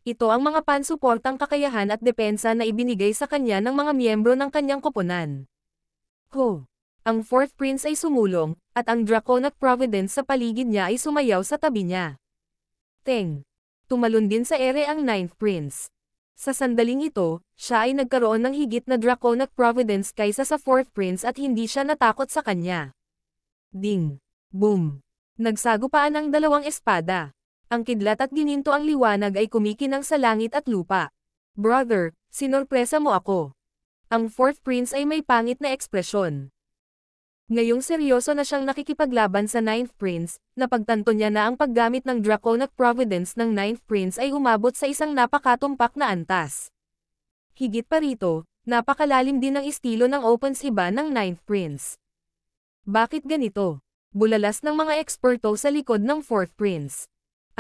Ito ang mga pansuportang kakayahan at depensa na ibinigay sa kanya ng mga miyembro ng kanyang koponan. Ang Fourth Prince ay sumulong, at ang Draconic Providence sa paligid niya ay sumayaw sa tabi niya. Tumalon din sa ere ang Ninth Prince. Sa sandaling ito, siya ay nagkaroon ng higit na Draconic Providence kaysa sa Fourth Prince at hindi siya natakot sa kanya. Ding! Boom! Nagsagupaan ang dalawang espada. Ang kidlat at gininto ang liwanag ay kumikinang sa langit at lupa. Brother, sinorpresa mo ako. Ang Fourth Prince ay may pangit na ekspresyon. Ngayong seryoso na siyang nakikipaglaban sa Ninth Prince, napagtanto niya na ang paggamit ng Draconic Providence ng Ninth Prince ay umabot sa isang napakatumpak na antas. Higit pa rito, napakalalim din ang estilo ng Opens Hiba ng Ninth Prince. Bakit ganito? Bulalas ng mga eksperto sa likod ng Fourth Prince.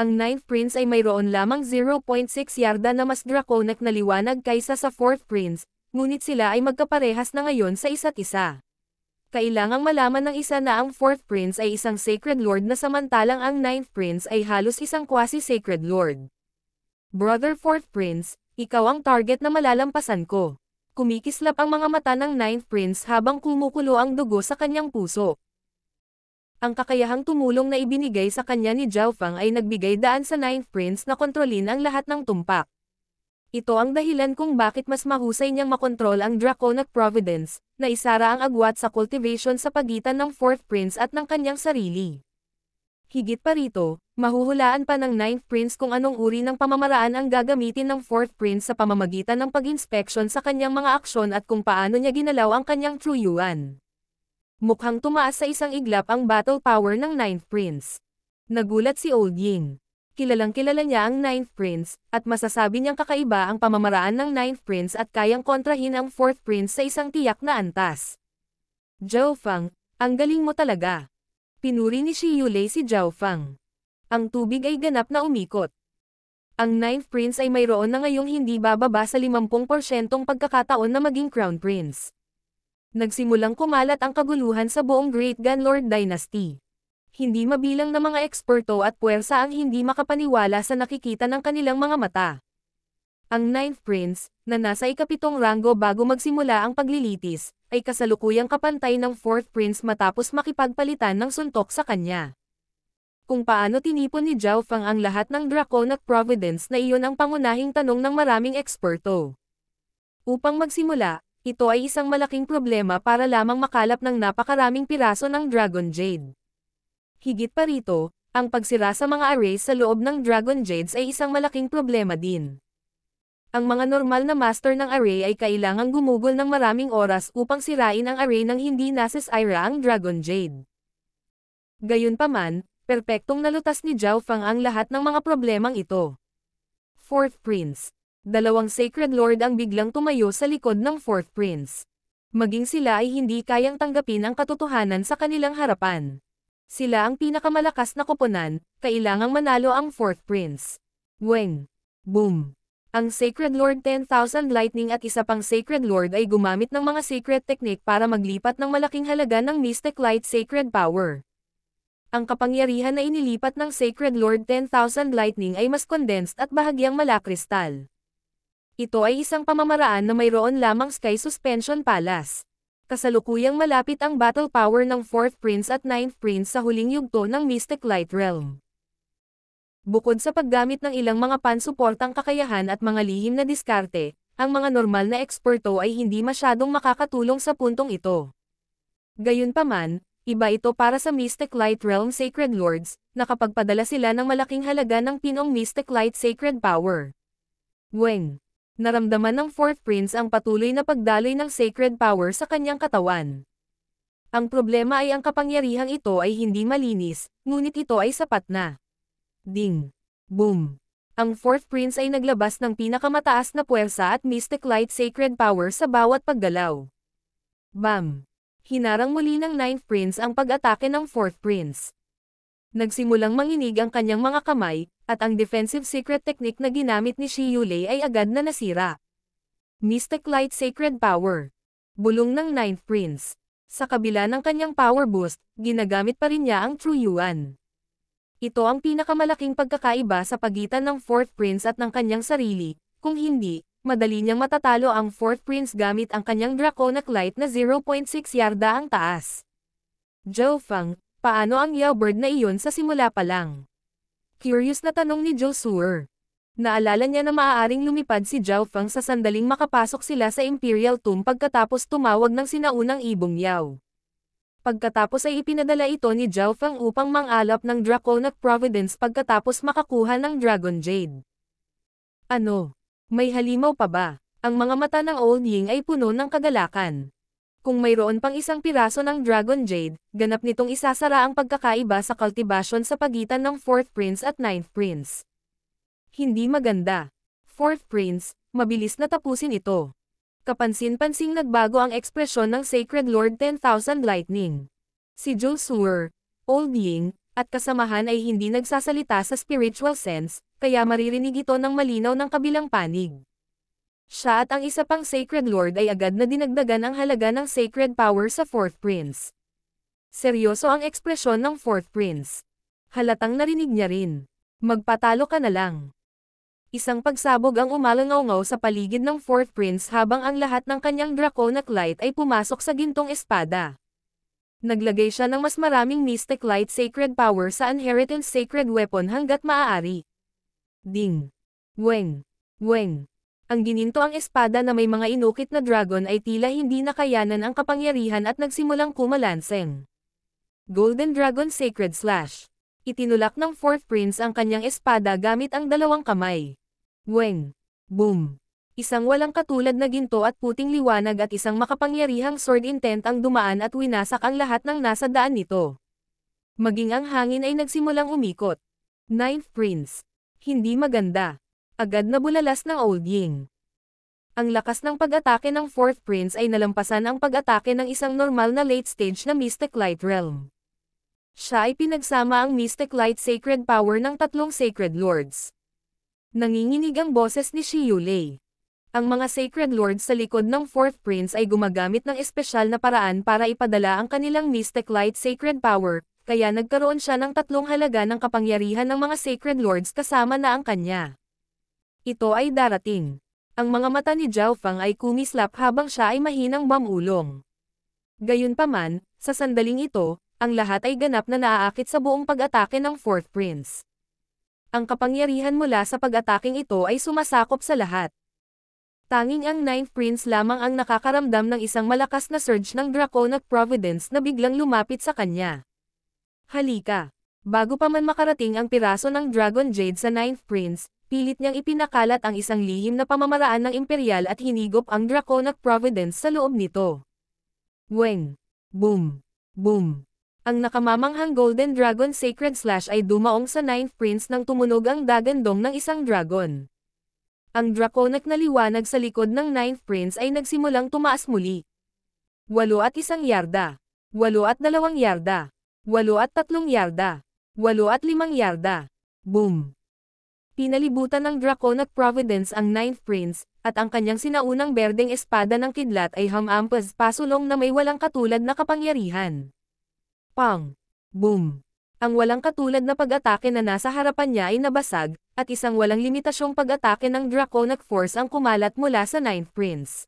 Ang Ninth Prince ay mayroon lamang 0.6 yarda na mas draconic na liwanag kaysa sa Fourth Prince, ngunit sila ay magkaparehas na ngayon sa isa't isa. Kailangang malaman ng isa na ang Fourth Prince ay isang Sacred Lord na samantalang ang Ninth Prince ay halos isang quasi-Sacred Lord. Brother Fourth Prince, ikaw ang target na malalampasan ko. Kumikislap ang mga mata ng Ninth Prince habang kumukulo ang dugo sa kanyang puso. Ang kakayahang tumulong na ibinigay sa kanya ni Zhao Fang ay nagbigay daan sa Ninth Prince na kontrolin ang lahat ng tumpak. Ito ang dahilan kung bakit mas mahusay niyang makontrol ang Draconic Providence, na isara ang agwat sa cultivation sa pagitan ng Fourth Prince at ng kanyang sarili. Higit pa rito, mahuhulaan pa ng Ninth Prince kung anong uri ng pamamaraan ang gagamitin ng Fourth Prince sa pamamagitan ng pag-inspeksyon sa kanyang mga aksyon at kung paano niya ginalaw ang kanyang True Yuan. Mukhang tumaas sa isang iglap ang battle power ng Ninth Prince. Nagulat si Old Ying. Kilalang kilala niya ang Ninth Prince, at masasabi niyang kakaiba ang pamamaraan ng Ninth Prince at kayang kontrahin ang Fourth Prince sa isang tiyak na antas. Zhao Fang, ang galing mo talaga. Pinuri ni Shi Yulei si Zhao Fang. Ang tubig ay ganap na umikot. Ang Ninth Prince ay mayroon na ngayong hindi bababa sa 50% pagkakataon na maging Crown Prince. Nagsimulang kumalat ang kaguluhan sa buong Great Gunlord Dynasty. Hindi mabilang na mga eksperto at puwersa ang hindi makapaniwala sa nakikita ng kanilang mga mata. Ang Ninth Prince, na nasa ikapitong ranggo bago magsimula ang paglilitis, ay kasalukuyang kapantay ng Fourth Prince matapos makipagpalitan ng suntok sa kanya. Kung paano tinipon ni Zhao Fang ang lahat ng Draconic Providence na iyon ang pangunahing tanong ng maraming eksperto. Upang magsimula, ito ay isang malaking problema para lamang makalap ng napakaraming piraso ng Dragon Jade. Higit pa rito, ang pagsira sa mga arrays sa loob ng Dragon Jades ay isang malaking problema din. Ang mga normal na master ng array ay kailangang gumugol ng maraming oras upang sirain ang array nang hindi nasisira ang Dragon Jade. Gayunpaman, perpektong nalutas ni Zhao Fang ang lahat ng mga problemang ito. Fourth Prince. Dalawang Sacred Lord ang biglang tumayo sa likod ng Fourth Prince. Maging sila ay hindi kayang tanggapin ang katotohanan sa kanilang harapan. Sila ang pinakamalakas na koponan, kailangang manalo ang Fourth Prince. Boom! Ang Sacred Lord 10,000 Lightning at isa pang Sacred Lord ay gumamit ng mga secret technique para maglipat ng malaking halaga ng Mystic Light Sacred Power. Ang kapangyarihan na inilipat ng Sacred Lord 10,000 Lightning ay mas condensed at bahagyang malakristal. Ito ay isang pamamaraan na mayroon lamang Sky Suspension Palace. Kasalukuyang malapit ang battle power ng Fourth Prince at Ninth Prince sa huling yugto ng Mystic Light Realm. Bukod sa paggamit ng ilang mga pansuportang kakayahan at mga lihim na diskarte, ang mga normal na eksperto ay hindi masyadong makakatulong sa puntong ito. Gayunpaman, iba ito para sa Mystic Light Realm Sacred Lords, nakapagpadala sila ng malaking halaga ng pinong Mystic Light Sacred Power. Naramdaman ng Fourth Prince ang patuloy na pagdaloy ng sacred power sa kanyang katawan. Ang problema ay ang kapangyarihang ito ay hindi malinis, ngunit ito ay sapat na. Ding! Boom! Ang Fourth Prince ay naglabas ng pinakamataas na puwersa at Mystic Light Sacred Power sa bawat paggalaw. Bam! Hinarang muli ng Ninth Prince ang pag-atake ng Fourth Prince. Nagsimulang manginig ang kanyang mga kamay, at ang defensive secret technique na ginamit ni Shi Yulei ay agad na nasira. Mystic Light Sacred Power. Bulong ng Ninth Prince. Sa kabila ng kanyang power boost, ginagamit pa rin niya ang True Yuan. Ito ang pinakamalaking pagkakaiba sa pagitan ng Fourth Prince at ng kanyang sarili, kung hindi, madali niyang matatalo ang Fourth Prince gamit ang kanyang Draconic Light na 0.6 yarda ang taas. Zhou Feng, paano ang Yaobird na iyon sa simula pa lang? Curious na tanong ni Zhou Suer. Naalala niya na maaaring lumipad si Zhou Feng sa sandaling makapasok sila sa Imperial Tomb pagkatapos tumawag ng sinaunang ibong Yao. Pagkatapos ay ipinadala ito ni Zhou Feng upang mangalap ng Draconic Providence pagkatapos makakuha ng Dragon Jade. Ano? May halimaw pa ba? Ang mga mata ng Old Ying ay puno ng kagalakan. Kung mayroon pang isang piraso ng Dragon Jade, ganap nitong isasara ang pagkakaiba sa cultivation sa pagitan ng Fourth Prince at Ninth Prince. Hindi maganda. Fourth Prince, mabilis na tapusin ito. Kapansin-pansing nagbago ang ekspresyon ng Sacred Lord 10,000 Lightning. Si Zhou Suer, Old Ying, at kasamahan ay hindi nagsasalita sa spiritual sense, kaya maririnig ito ng malinaw ng kabilang panig. Siya at ang isa pang Sacred Lord ay agad na dinagdagan ang halaga ng Sacred Power sa Fourth Prince. Seryoso ang ekspresyon ng Fourth Prince. Halatang narinig niya rin. Magpatalo ka na lang. Isang pagsabog ang umalangaw-ngaw sa paligid ng Fourth Prince habang ang lahat ng kanyang Draconic Light ay pumasok sa gintong espada. Naglagay siya ng mas maraming Mystic Light Sacred Power sa Inheritance Sacred Weapon hanggat maaari. Ding! Weng! Weng! Ang gininto ang espada na may mga inukit na dragon ay tila hindi nakayanan ang kapangyarihan at nagsimulang kumalanseng. Golden Dragon Sacred Slash. Itinulak ng Fourth Prince ang kanyang espada gamit ang dalawang kamay. Weng! Boom! Isang walang katulad na ginto at puting liwanag at isang makapangyarihang sword intent ang dumaan at winasak ang lahat ng nasa daan nito. Maging ang hangin ay nagsimulang umikot. Ninth Prince. Hindi maganda. Agad na bulalas ng Old Ying. Ang lakas ng pag-atake ng Fourth Prince ay nalampasan ang pag-atake ng isang normal na late stage na Mystic Light Realm. Siya ay pinagsama ang Mystic Light Sacred Power ng tatlong Sacred Lords. Nanginginig ang boses ni Shi Yulei. Ang mga Sacred Lords sa likod ng Fourth Prince ay gumagamit ng espesyal na paraan para ipadala ang kanilang Mystic Light Sacred Power, kaya nagkaroon siya ng tatlong halaga ng kapangyarihan ng mga Sacred Lords kasama na ang kanya. Ito ay darating. Ang mga mata ni Zhou Feng ay kumislap habang siya ay mahinang mamulong. Gayunpaman, sa sandaling ito, ang lahat ay ganap na naaakit sa buong pag-atake ng Fourth Prince. Ang kapangyarihan mula sa pag-ataking ito ay sumasakop sa lahat. Tanging ang Ninth Prince lamang ang nakakaramdam ng isang malakas na surge ng Draconic Providence na biglang lumapit sa kanya. Halika! Bago pa man makarating ang piraso ng Dragon Jade sa Ninth Prince, pilit niyang ipinakalat ang isang lihim na pamamaraan ng Imperial at hinigop ang Draconic Providence sa loob nito. Weng! Boom! Boom! Ang nakamamanghang Golden Dragon Sacred Slash ay dumaong sa Ninth Prince nang tumunog ang dagandong ng isang dragon. Ang draconic na liwanag sa likod ng Ninth Prince ay nagsimulang tumaas muli. 8 at 1 yarda. 8 at 2 yarda. 8 at 3 yarda. 8 at 5 yarda. Boom! Pinalibutan ng Draconic Providence ang Ninth Prince, at ang kanyang sinaunang berdeng espada ng kidlat ay hamampas pasulong na may walang katulad na kapangyarihan. Pang! Boom! Ang walang katulad na pag-atake na nasa harapan niya ay nabasag, at isang walang limitasyong pag-atake ng Draconic Force ang kumalat mula sa Ninth Prince.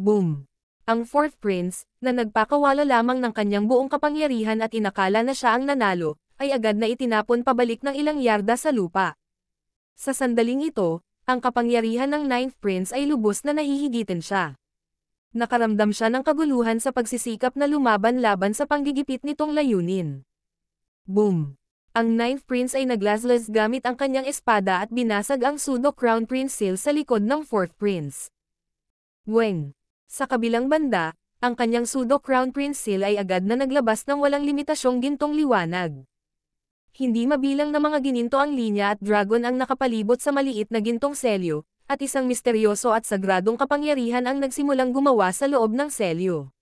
Boom! Ang Fourth Prince, na nagpakawala lamang ng kanyang buong kapangyarihan at inakala na siya ang nanalo, ay agad na itinapon pabalik ng ilang yarda sa lupa. Sa sandaling ito, ang kapangyarihan ng Ninth Prince ay lubos na nahihigitin siya. Nakaramdam siya ng kaguluhan sa pagsisikap na lumaban-laban sa panggigipit nitong layunin. Boom! Ang Ninth Prince ay naglaslas gamit ang kanyang espada at binasag ang Pseudo Crown Prince Seal sa likod ng Fourth Prince. Weng! Sa kabilang banda, ang kanyang Pseudo Crown Prince Seal ay agad na naglabas ng walang limitasyong gintong liwanag. Hindi mabilang na mga gininto ang linya at dragon ang nakapalibot sa maliit na gintong selyo, at isang misteryoso at sagradong kapangyarihan ang nagsimulang gumawa sa loob ng selyo.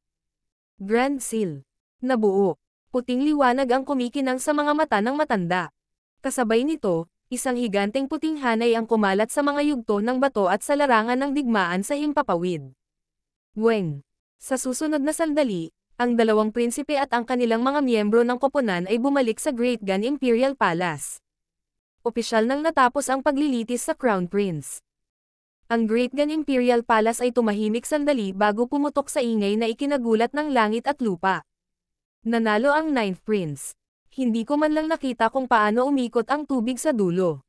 Grand Seal. Nabuo. Puting liwanag ang kumikinang sa mga mata ng matanda. Kasabay nito, isang higanteng puting hanay ang kumalat sa mga yugto ng bato at sa larangan ng digmaan sa himpapawid. Weng. Sa susunod na sandali, ang dalawang prinsipe at ang kanilang mga miyembro ng koponan ay bumalik sa Great Gun Imperial Palace. Opisyal nang natapos ang paglilitis sa Crown Prince. Ang Great Gun Imperial Palace ay tumahimik sandali bago pumutok sa ingay na ikinagulat ng langit at lupa. Nanalo ang Ninth Prince. Hindi ko man lang nakita kung paano umikot ang tubig sa dulo.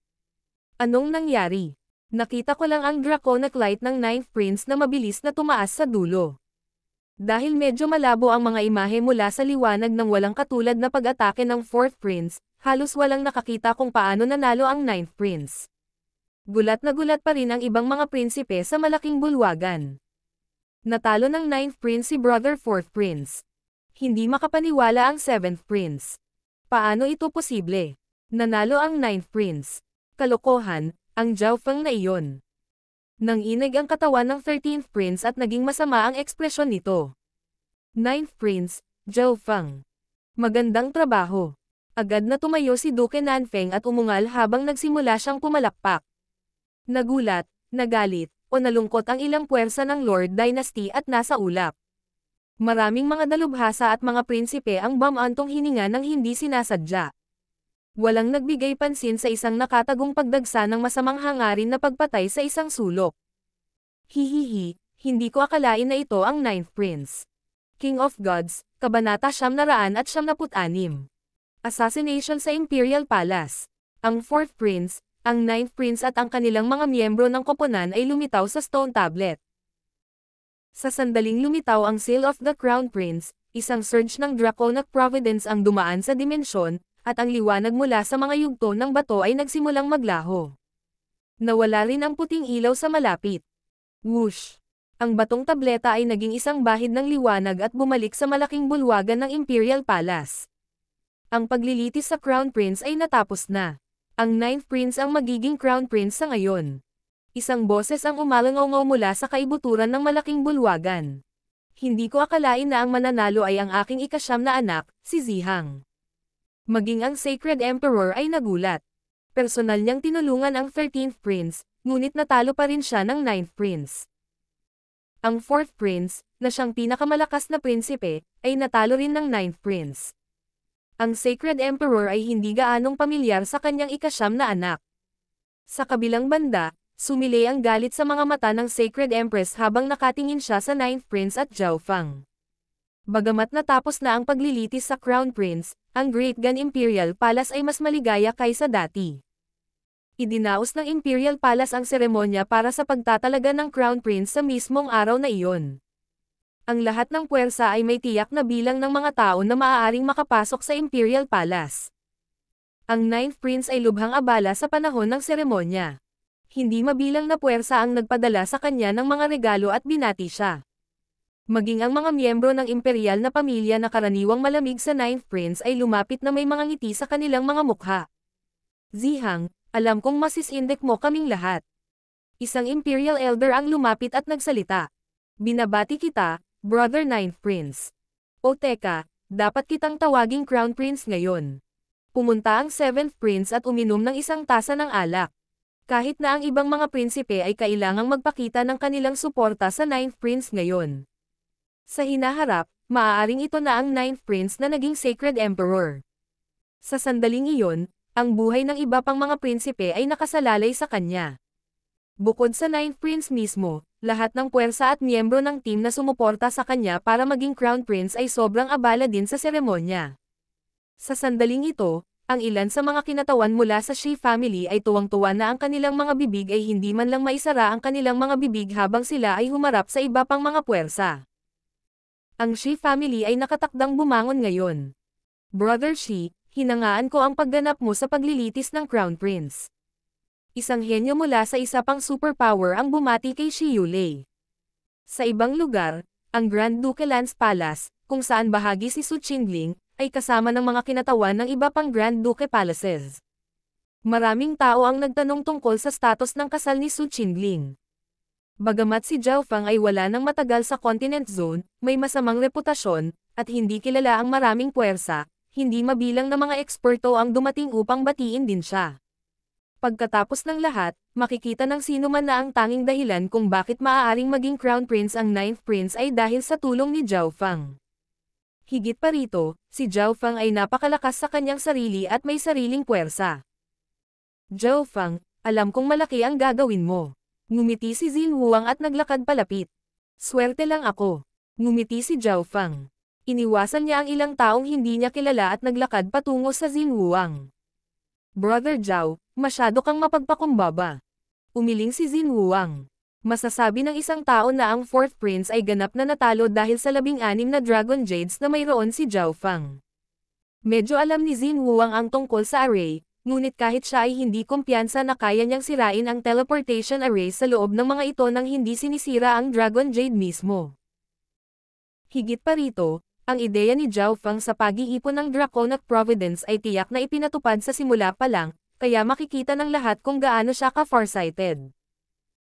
Anong nangyari? Nakita ko lang ang draconic light ng Ninth Prince na mabilis na tumaas sa dulo. Dahil medyo malabo ang mga imahe mula sa liwanag ng walang katulad na pag-atake ng Fourth Prince, halos walang nakakita kung paano nanalo ang Ninth Prince. Gulat na gulat pa rin ang ibang mga prinsipe sa malaking bulwagan. Natalo ng Ninth Prince si Brother Fourth Prince. Hindi makapaniwala ang Seventh Prince. Paano ito posible? Nanalo ang Ninth Prince. Kalokohan, ang Zhao Feng na iyon. Nanginig ang katawan ng 13th Prince at naging masama ang ekspresyon nito. 9th Prince, Zhao Feng. Magandang trabaho. Agad na tumayo si Duke Nanfeng at umungal habang nagsimula siyang pumalakpak. Nagulat, nagalit, o nalungkot ang ilang puwersa ng Lord Dynasty at nasa ulap. Maraming mga dalubhasa at mga prinsipe ang bumantong hininga ng hindi sinasadya. Walang nagbigay pansin sa isang nakatagong pagdagsa ng masamang hangarin na pagpatay sa isang sulok. Hihihi, hindi ko akalain na ito ang Ninth Prince. King of Gods, Kabanata 976. Assassination sa Imperial Palace. Ang Fourth Prince, ang Ninth Prince at ang kanilang mga miyembro ng koponan ay lumitaw sa stone tablet. Sa sandaling lumitaw ang Seal of the Crown Prince, isang surge ng draconic providence ang dumaan sa dimensyon, at ang liwanag mula sa mga yugto ng bato ay nagsimulang maglaho. Nawala rin ang puting ilaw sa malapit. Whoosh! Ang batong tableta ay naging isang bahid ng liwanag at bumalik sa malaking bulwagan ng Imperial Palace. Ang paglilitis sa Crown Prince ay natapos na. Ang Ninth Prince ang magiging Crown Prince sa ngayon. Isang boses ang umalangaw mula sa kaibuturan ng malaking bulwagan. Hindi ko akalain na ang mananalo ay ang aking ika-9 na anak, si Zihang. Maging ang Sacred Emperor ay nagulat. Personal niyang tinulungan ang 13th Prince, ngunit natalo pa rin siya ng 9th Prince. Ang 4th Prince, na siyang pinakamalakas na prinsipe, ay natalo rin ng 9th Prince. Ang Sacred Emperor ay hindi gaanong pamilyar sa kanyang ika-9 na anak. Sa kabilang banda, sumilay ang galit sa mga mata ng Sacred Empress habang nakatingin siya sa 9th Prince at Zhao Feng. Bagamat natapos na ang paglilitis sa Crown Prince, ang Great Gun Imperial Palace ay mas maligaya kaysa dati. Idinaos ng Imperial Palace ang seremonya para sa pagtatalaga ng Crown Prince sa mismong araw na iyon. Ang lahat ng puwersa ay may tiyak na bilang ng mga tao na maaaring makapasok sa Imperial Palace. Ang 9th Prince ay lubhang abala sa panahon ng seremonya. Hindi mabilang na puwersa ang nagpadala sa kanya ng mga regalo at binati siya. Maging ang mga miyembro ng imperial na pamilya na karaniwang malamig sa 9th Prince ay lumapit na may mga ngiti sa kanilang mga mukha. Zihang, alam kong masisindek mo kaming lahat. Isang imperial elder ang lumapit at nagsalita. Binabati kita, Brother 9th Prince. O teka, dapat kitang tawaging Crown Prince ngayon. Pumunta ang 7th Prince at uminom ng isang tasa ng alak. Kahit na ang ibang mga prinsipe ay kailangang magpakita ng kanilang suporta sa 9th Prince ngayon. Sa hinaharap, maaaring ito na ang 9th Prince na naging Sacred Emperor. Sa sandaling iyon, ang buhay ng iba pang mga prinsipe ay nakasalalay sa kanya. Bukod sa 9th Prince mismo, lahat ng puwersa at miyembro ng team na sumuporta sa kanya para maging Crown Prince ay sobrang abala din sa seremonya. Sa sandaling ito, ang ilan sa mga kinatawan mula sa Shi family ay tuwang-tuwa na ang kanilang mga bibig ay hindi man lang maisara ang kanilang mga bibig habang sila ay humarap sa iba pang mga puwersa. Ang Shi family ay nakatakdang bumangon ngayon. Brother Shi, hinangaan ko ang pagganap mo sa paglilitis ng Crown Prince. Isang henyo mula sa isa pang superpower ang bumati kay Shi Yulei. Sa ibang lugar, ang Grand Duke Lance Palace, kung saan bahagi si Su Qingling, ay kasama ng mga kinatawan ng iba pang Grand Duke Palaces. Maraming tao ang nagtanong tungkol sa status ng kasal ni Su Qingling. Bagamat si Zhao Fang ay wala ng matagal sa Continent Zone, may masamang reputasyon, at hindi kilala ang maraming puwersa, hindi mabilang na mga eksperto ang dumating upang batiin din siya. Pagkatapos ng lahat, makikita ng sino man na ang tanging dahilan kung bakit maaaring maging Crown Prince ang 9th Prince ay dahil sa tulong ni Zhao Fang. Higit pa rito, si Zhao Fang ay napakalakas sa kanyang sarili at may sariling puwersa. Zhao Fang, alam kong malaki ang gagawin mo. Ngumiti si Xin Huang at naglakad palapit. Swerte lang ako. Ngumiti si Zhao Fang. Iniwasan niya ang ilang taong hindi niya kilala at naglakad patungo sa Xin Huang. Brother Zhao, masyado kang mapagpakumbaba. Umiling si Xin Huang. Masasabi ng isang tao na ang 4th Prince ay ganap na natalo dahil sa 16 na Dragon Jades na mayroon si Zhao Fang. Medyo alam ni Xin Huang ang tungkol sa array, ngunit kahit siya ay hindi kumpiyansa na kaya niyang sirain ang teleportation array sa loob ng mga ito nang hindi sinisira ang Dragon Jade mismo. Higit pa rito, ang ideya ni Zhao Fang sa pag-iipon ng Draconic Providence ay tiyak na ipinatupad sa simula pa lang, kaya makikita ng lahat kung gaano siya ka-farsighted.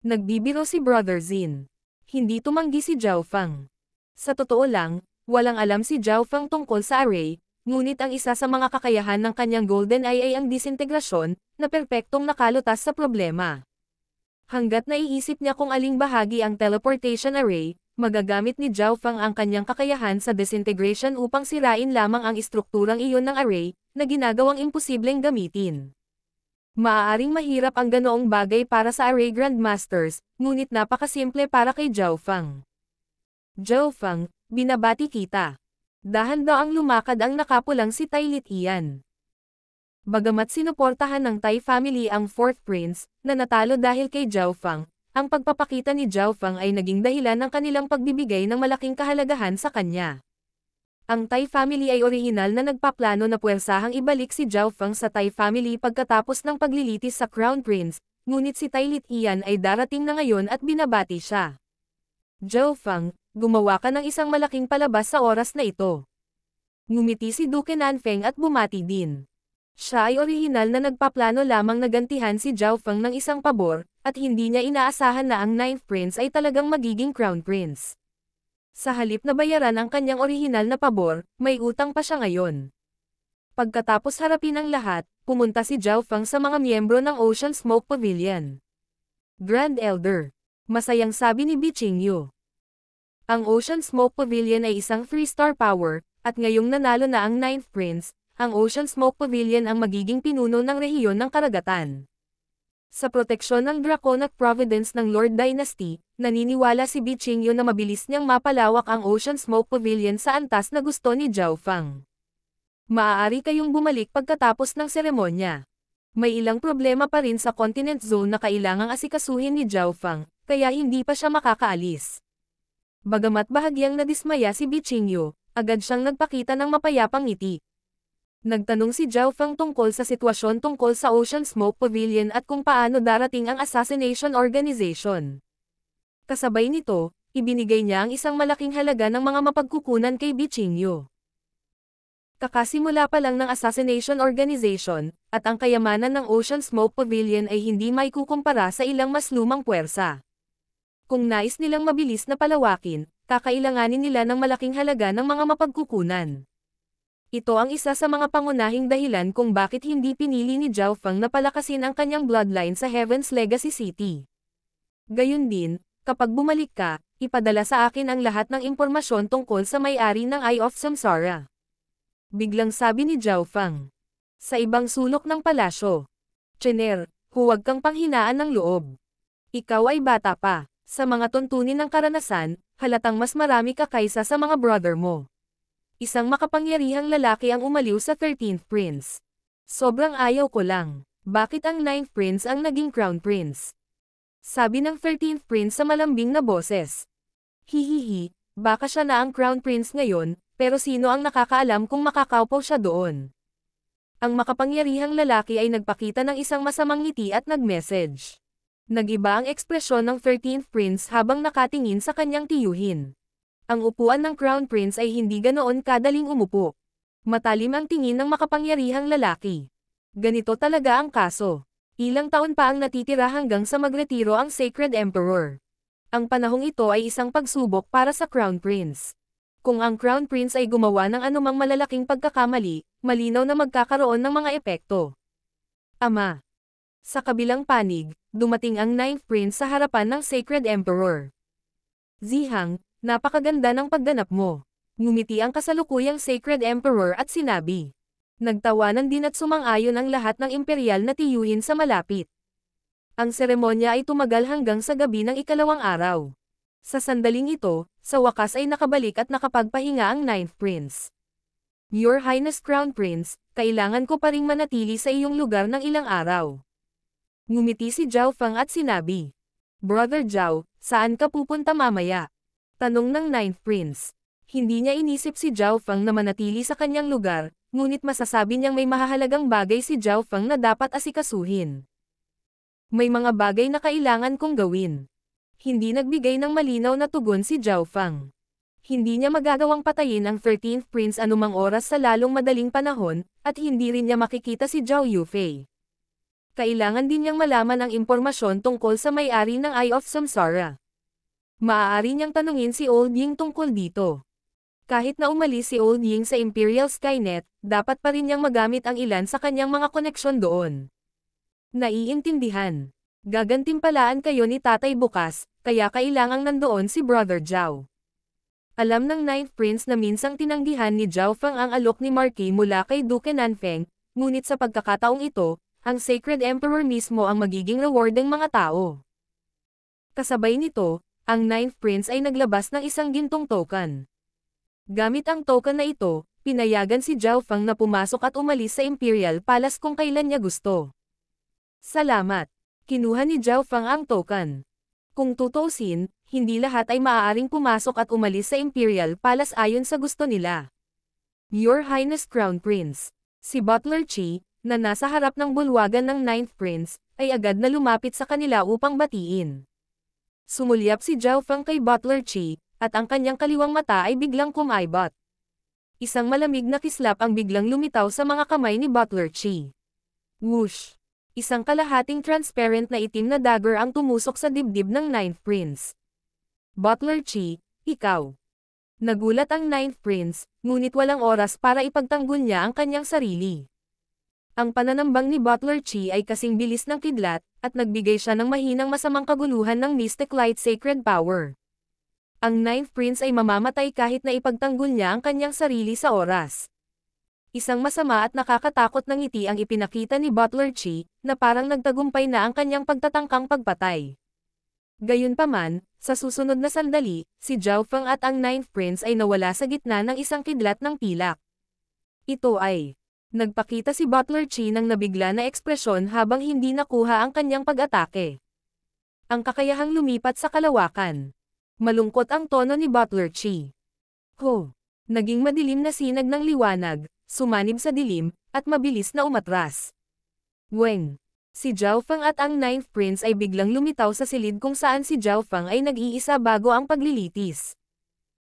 Nagbibiro si Brother Xin. Hindi tumanggi si Zhao Fang. Sa totoo lang, walang alam si Zhao Fang tungkol sa array, ngunit ang isa sa mga kakayahan ng kanyang Golden Eye ay ang disintegrasyon, na perpektong nakalutas sa problema. Hanggat naiisip niya kung aling bahagi ang teleportation array, magagamit ni Zhao Fang ang kanyang kakayahan sa disintegration upang sirain lamang ang istrukturang iyon ng array, na ginagawang imposibleng gamitin. Maaaring mahirap ang ganoong bagay para sa array grandmasters, ngunit napakasimple para kay Zhao Fang. Zhao Fang, binabati kita. Dahan-daang lumakad ang nakapulang si Tai Litian. Bagamat sinuportahan ng Tai family ang 4th Prince, na natalo dahil kay Zhao Fang, ang pagpapakita ni Zhao Fang ay naging dahilan ng kanilang pagbibigay ng malaking kahalagahan sa kanya. Ang Tai family ay orihinal na nagpaplano na puwersahang ibalik si Zhao Fang sa Tai family pagkatapos ng paglilitis sa Crown Prince, ngunit si Tai Litian ay darating na ngayon at binabati siya. Zhao Fang, gumawa ka ng isang malaking palabas sa oras na ito. Ngumiti si Duke Nanfeng at bumati din. Siya ay orihinal na nagpaplano lamang na gantihan si Zhao Fang ng isang pabor, at hindi niya inaasahan na ang 9th Prince ay talagang magiging Crown Prince. Sa halip na bayaran ang kanyang orihinal na pabor, may utang pa siya ngayon. Pagkatapos harapin ang lahat, pumunta si Zhao Fang sa mga miyembro ng Ocean Smoke Pavilion. Grand Elder. Masayang sabi ni Bi Qingyu. Ang Ocean Smoke Pavilion ay isang 3-star power, at ngayong nanalo na ang 9th Prince, ang Ocean Smoke Pavilion ang magiging pinuno ng rehiyon ng karagatan. Sa proteksyon ng Draconic Providence ng Lord Dynasty, naniniwala si Bi Qingyu na mabilis niyang mapalawak ang Ocean Smoke Pavilion sa antas na gusto ni Zhao Fang. Maaari kayong bumalik pagkatapos ng seremonya. May ilang problema pa rin sa Continent Zone na kailangang asikasuhin ni Zhao Fang, kaya hindi pa siya makakaalis. Bagamat bahagyang nadismaya si Bi Qingyu, agad siyang nagpakita ng mapayapang ngiti. Nagtanong si Zhao Fang tungkol sa sitwasyon tungkol sa Ocean Smoke Pavilion at kung paano darating ang Assassination Organization. Kasabay nito, ibinigay niya ang isang malaking halaga ng mga mapagkukunan kay Bi Qingyu. Kakasimula pa lang ng Assassination Organization, at ang kayamanan ng Ocean Smoke Pavilion ay hindi maikukumpara sa ilang mas lumang puwersa. Kung nais nilang mabilis na palawakin, kakailanganin nila ng malaking halaga ng mga mapagkukunan. Ito ang isa sa mga pangunahing dahilan kung bakit hindi pinili ni Zhao Fang na palakasin ang kanyang bloodline sa Heaven's Legacy City. Gayun din, kapag bumalik ka, ipadala sa akin ang lahat ng impormasyon tungkol sa may-ari ng Eye of Samsara. Biglang sabi ni Zhao Fang. Sa ibang sulok ng palasyo. Chener, huwag kang panghinaan ng loob. Ikaw ay bata pa. Sa mga tuntunin ng karanasan, halatang mas marami ka kaysa sa mga brother mo. Isang makapangyarihang lalaki ang umaliw sa 13th Prince. Sobrang ayaw ko lang. Bakit ang 9th Prince ang naging Crown Prince? Sabi ng 13th Prince sa malambing na boses. Hihihi, baka siya na ang Crown Prince ngayon, pero sino ang nakakaalam kung makakaupo siya doon? Ang makapangyarihang lalaki ay nagpakita ng isang masamang ngiti at nag-message. Nag-iba ang ekspresyon ng 13th Prince habang nakatingin sa kanyang tiyuhin. Ang upuan ng Crown Prince ay hindi ganoon kadaling umupo. Matalim ang tingin ng makapangyarihang lalaki. Ganito talaga ang kaso. Ilang taon pa ang natitira hanggang sa magretiro ang Sacred Emperor. Ang panahong ito ay isang pagsubok para sa Crown Prince. Kung ang Crown Prince ay gumawa ng anumang malalaking pagkakamali, malinaw na magkakaroon ng mga epekto. Ama. Sa kabilang panig, dumating ang Ninth Prince sa harapan ng Sacred Emperor. Zihang, napakaganda ng pagganap mo. Ngumiti ang kasalukuyang Sacred Emperor at sinabi. Nagtawanan din at sumang-ayon ang lahat ng imperial na tiyuhin sa malapit. Ang seremonya ay tumagal hanggang sa gabi ng ikalawang araw. Sa sandaling ito, sa wakas ay nakabalik at nakapagpahinga ang Ninth Prince. Your Highness Crown Prince, kailangan ko pa ring manatili sa iyong lugar ng ilang araw. Ngumiti si Zhao Feng at sinabi. Brother Zhao, saan ka pupunta mamaya? Tanong ng Ninth Prince. Hindi niya inisip si Zhao Feng na manatili sa kanyang lugar, ngunit masasabi niyang may mahahalagang bagay si Zhao Feng na dapat asikasuhin. May mga bagay na kailangan kong gawin. Hindi nagbigay ng malinaw na tugon si Zhao Feng. Hindi niya magagawang patayin ang 13th Prince anumang oras sa lalong madaling panahon, at hindi rin niya makikita si Zhao Yufei. Kailangan din niyang malaman ang impormasyon tungkol sa may-ari ng Eye of Samsara. Maaari niyang tanungin si Old Ying tungkol dito. Kahit na umalis si Old Ying sa Imperial Skynet, dapat pa rin niyang magamit ang ilan sa kanyang mga koneksyon doon. Naiintindihan. Gagantimpalaan kayo ni Tatay bukas, kaya kailangang nandoon si Brother Zhao. Alam ng Ninth Prince na minsang tinanggihan ni Zhao Feng ang alok ni Marquis mula kay Duke Nanfeng, ngunit sa pagkakataong ito, ang Sacred Emperor mismo ang magiging reward ng mga tao. Kasabay nito, ang Ninth Prince ay naglabas ng isang gintong token. Gamit ang token na ito, pinayagan si Zhao Feng na pumasok at umalis sa Imperial Palace kung kailan niya gusto. Salamat. Kinuha ni Zhao Feng ang token. Kung tutuusin, hindi lahat ay maaaring pumasok at umalis sa Imperial Palace ayon sa gusto nila. Your Highness Crown Prince. Si Butler Chi, na nasa harap ng bulwagan ng Ninth Prince, ay agad na lumapit sa kanila upang batiin. Sumulyap si Zhao Feng kay Butler Chi, at ang kanyang kaliwang mata ay biglang kumaibot. Isang malamig na kislap ang biglang lumitaw sa mga kamay ni Butler Chi. Whoosh! Isang kalahating transparent na itim na dagger ang tumusok sa dibdib ng Ninth Prince. Butler Chi, ikaw. Nagulat ang Ninth Prince, ngunit walang oras para ipagtanggol niya ang kanyang sarili. Ang pananambang ni Butler Chi ay kasing bilis ng kidlat, at nagbigay siya ng mahinang masamang kaguluhan ng Mystic Light Sacred Power. Ang Ninth Prince ay mamamatay kahit na ipagtanggol niya ang kanyang sarili sa oras. Isang masama at nakakatakot na ngiti ang ipinakita ni Butler Chi, na parang nagtagumpay na ang kanyang pagtatangkang pagpatay. Gayunpaman, sa susunod na sandali, si Zhao Feng at ang Ninth Prince ay nawala sa gitna ng isang kidlat ng pilak. Ito ay, nagpakita si Butler Chi ng nabigla na ekspresyon habang hindi nakuha ang kanyang pag-atake. Ang kakayahang lumipat sa kalawakan. Malungkot ang tono ni Butler Chi. Ho! Naging madilim na sinag ng liwanag, sumanib sa dilim, at mabilis na umatras. Weng! Si Zhao Feng at ang Ninth Prince ay biglang lumitaw sa silid kung saan si Zhao Feng ay nag-iisa bago ang paglilitis.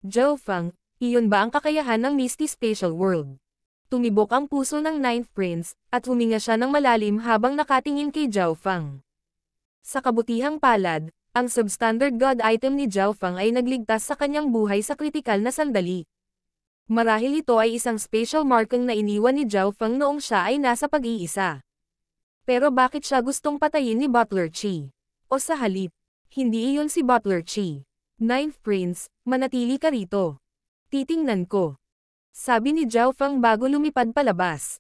Zhao Feng, iyon ba ang kakayahan ng Misty Spatial World? Tumibok ang puso ng Ninth Prince, at huminga siya ng malalim habang nakatingin kay Zhao Feng. Sa kabutihang palad, ang substandard god item ni Zhao Feng ay nagligtas sa kanyang buhay sa kritikal na sandali. Marahil ito ay isang special marking na iniwan ni Zhao Feng noong siya ay nasa pag-iisa. Pero bakit siya gustong patayin ni Butler Chi? O sa halip, hindi iyon si Butler Chi. Ninth Prince, manatili ka rito. Titingnan ko. Sabi ni Zhao Feng bago lumipad palabas.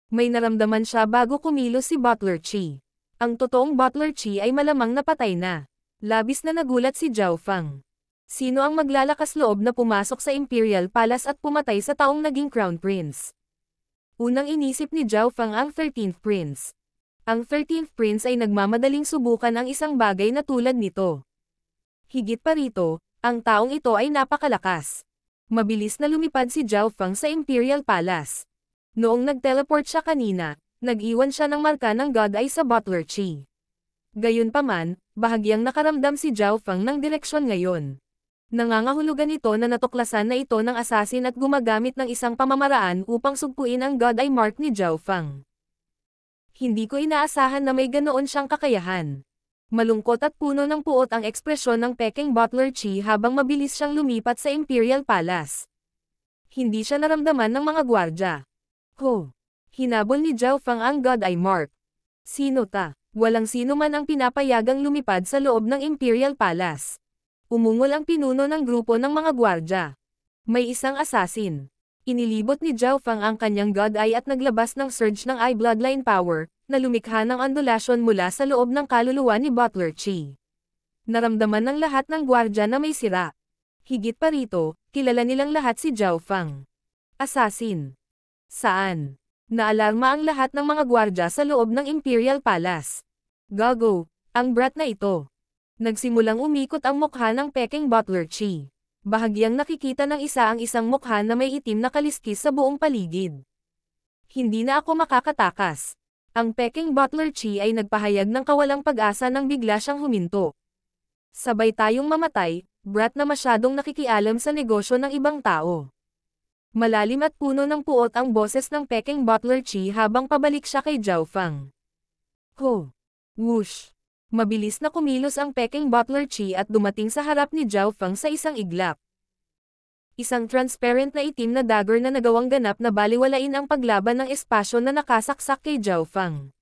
May naramdaman siya bago kumilos si Butler Chi. Ang totoong Butler Chi ay malamang napatay na. Labis na nagulat si Zhao Feng. Sino ang maglalakas loob na pumasok sa Imperial Palace at pumatay sa taong naging Crown Prince? Unang inisip ni Zhao Feng ang 13th Prince. Ang 13th Prince ay nagmamadaling subukan ang isang bagay na tulad nito. Higit pa rito, ang taong ito ay napakalakas. Mabilis na lumipad si Zhao Feng sa Imperial Palace. Noong nag-teleport siya kanina, nag-iwan siya ng marka ng God Eye sa Butler Chi. Gayunpaman, bahagyang nakaramdam si Zhao Feng ng direksyon ngayon. Nangangahulugan ito na natuklasan na ito ng assassin at gumagamit ng isang pamamaraan upang sugpuin ang God Eye Mark ni Zhao Feng. Hindi ko inaasahan na may ganoon siyang kakayahan. Malungkot at puno ng puot ang ekspresyon ng Peking Butler Chi habang mabilis siyang lumipat sa Imperial Palace. Hindi siya naramdaman ng mga gwardya. Ho! Hinabol ni Zhao Feng ang God Eye Mark. Sino ta? Walang sino man ang pinapayagang lumipad sa loob ng Imperial Palace. Umungol ang pinuno ng grupo ng mga gwardya. May isang assassin. Inilibot ni Zhao Feng ang kanyang God Eye at naglabas ng surge ng Eye Bloodline Power, na lumikha ng ondulasyon mula sa loob ng kaluluwa ni Butler Chi. Naramdaman ng lahat ng gwardya na may sira. Higit pa rito, kilala nilang lahat si Zhao Feng. Assassin. Saan? Naalarma ang lahat ng mga gwardya sa loob ng Imperial Palace. Gago, ang brat na ito. Nagsimulang umikot ang mukha ng Peking Butler Chi. Bahagyang nakikita ng isa ang isang mukha na may itim na kaliskis sa buong paligid. Hindi na ako makakatakas. Ang Peking Butler Chi ay nagpahayag ng kawalang pag-asa nang bigla siyang huminto. Sabay tayong mamatay, brat na masyadong nakikialam sa negosyo ng ibang tao. Malalim at puno ng puot ang boses ng Peking Butler Chi habang pabalik siya kay Zhao Feng. Ho! Whoosh! Mabilis na kumilos ang Peking Butler Chi at dumating sa harap ni Zhao Feng sa isang iglap. Isang transparent na itim na dagger na nagawang ganap na baliwalain ang paglaban ng espasyo na nakasaksak kay Zhao Feng.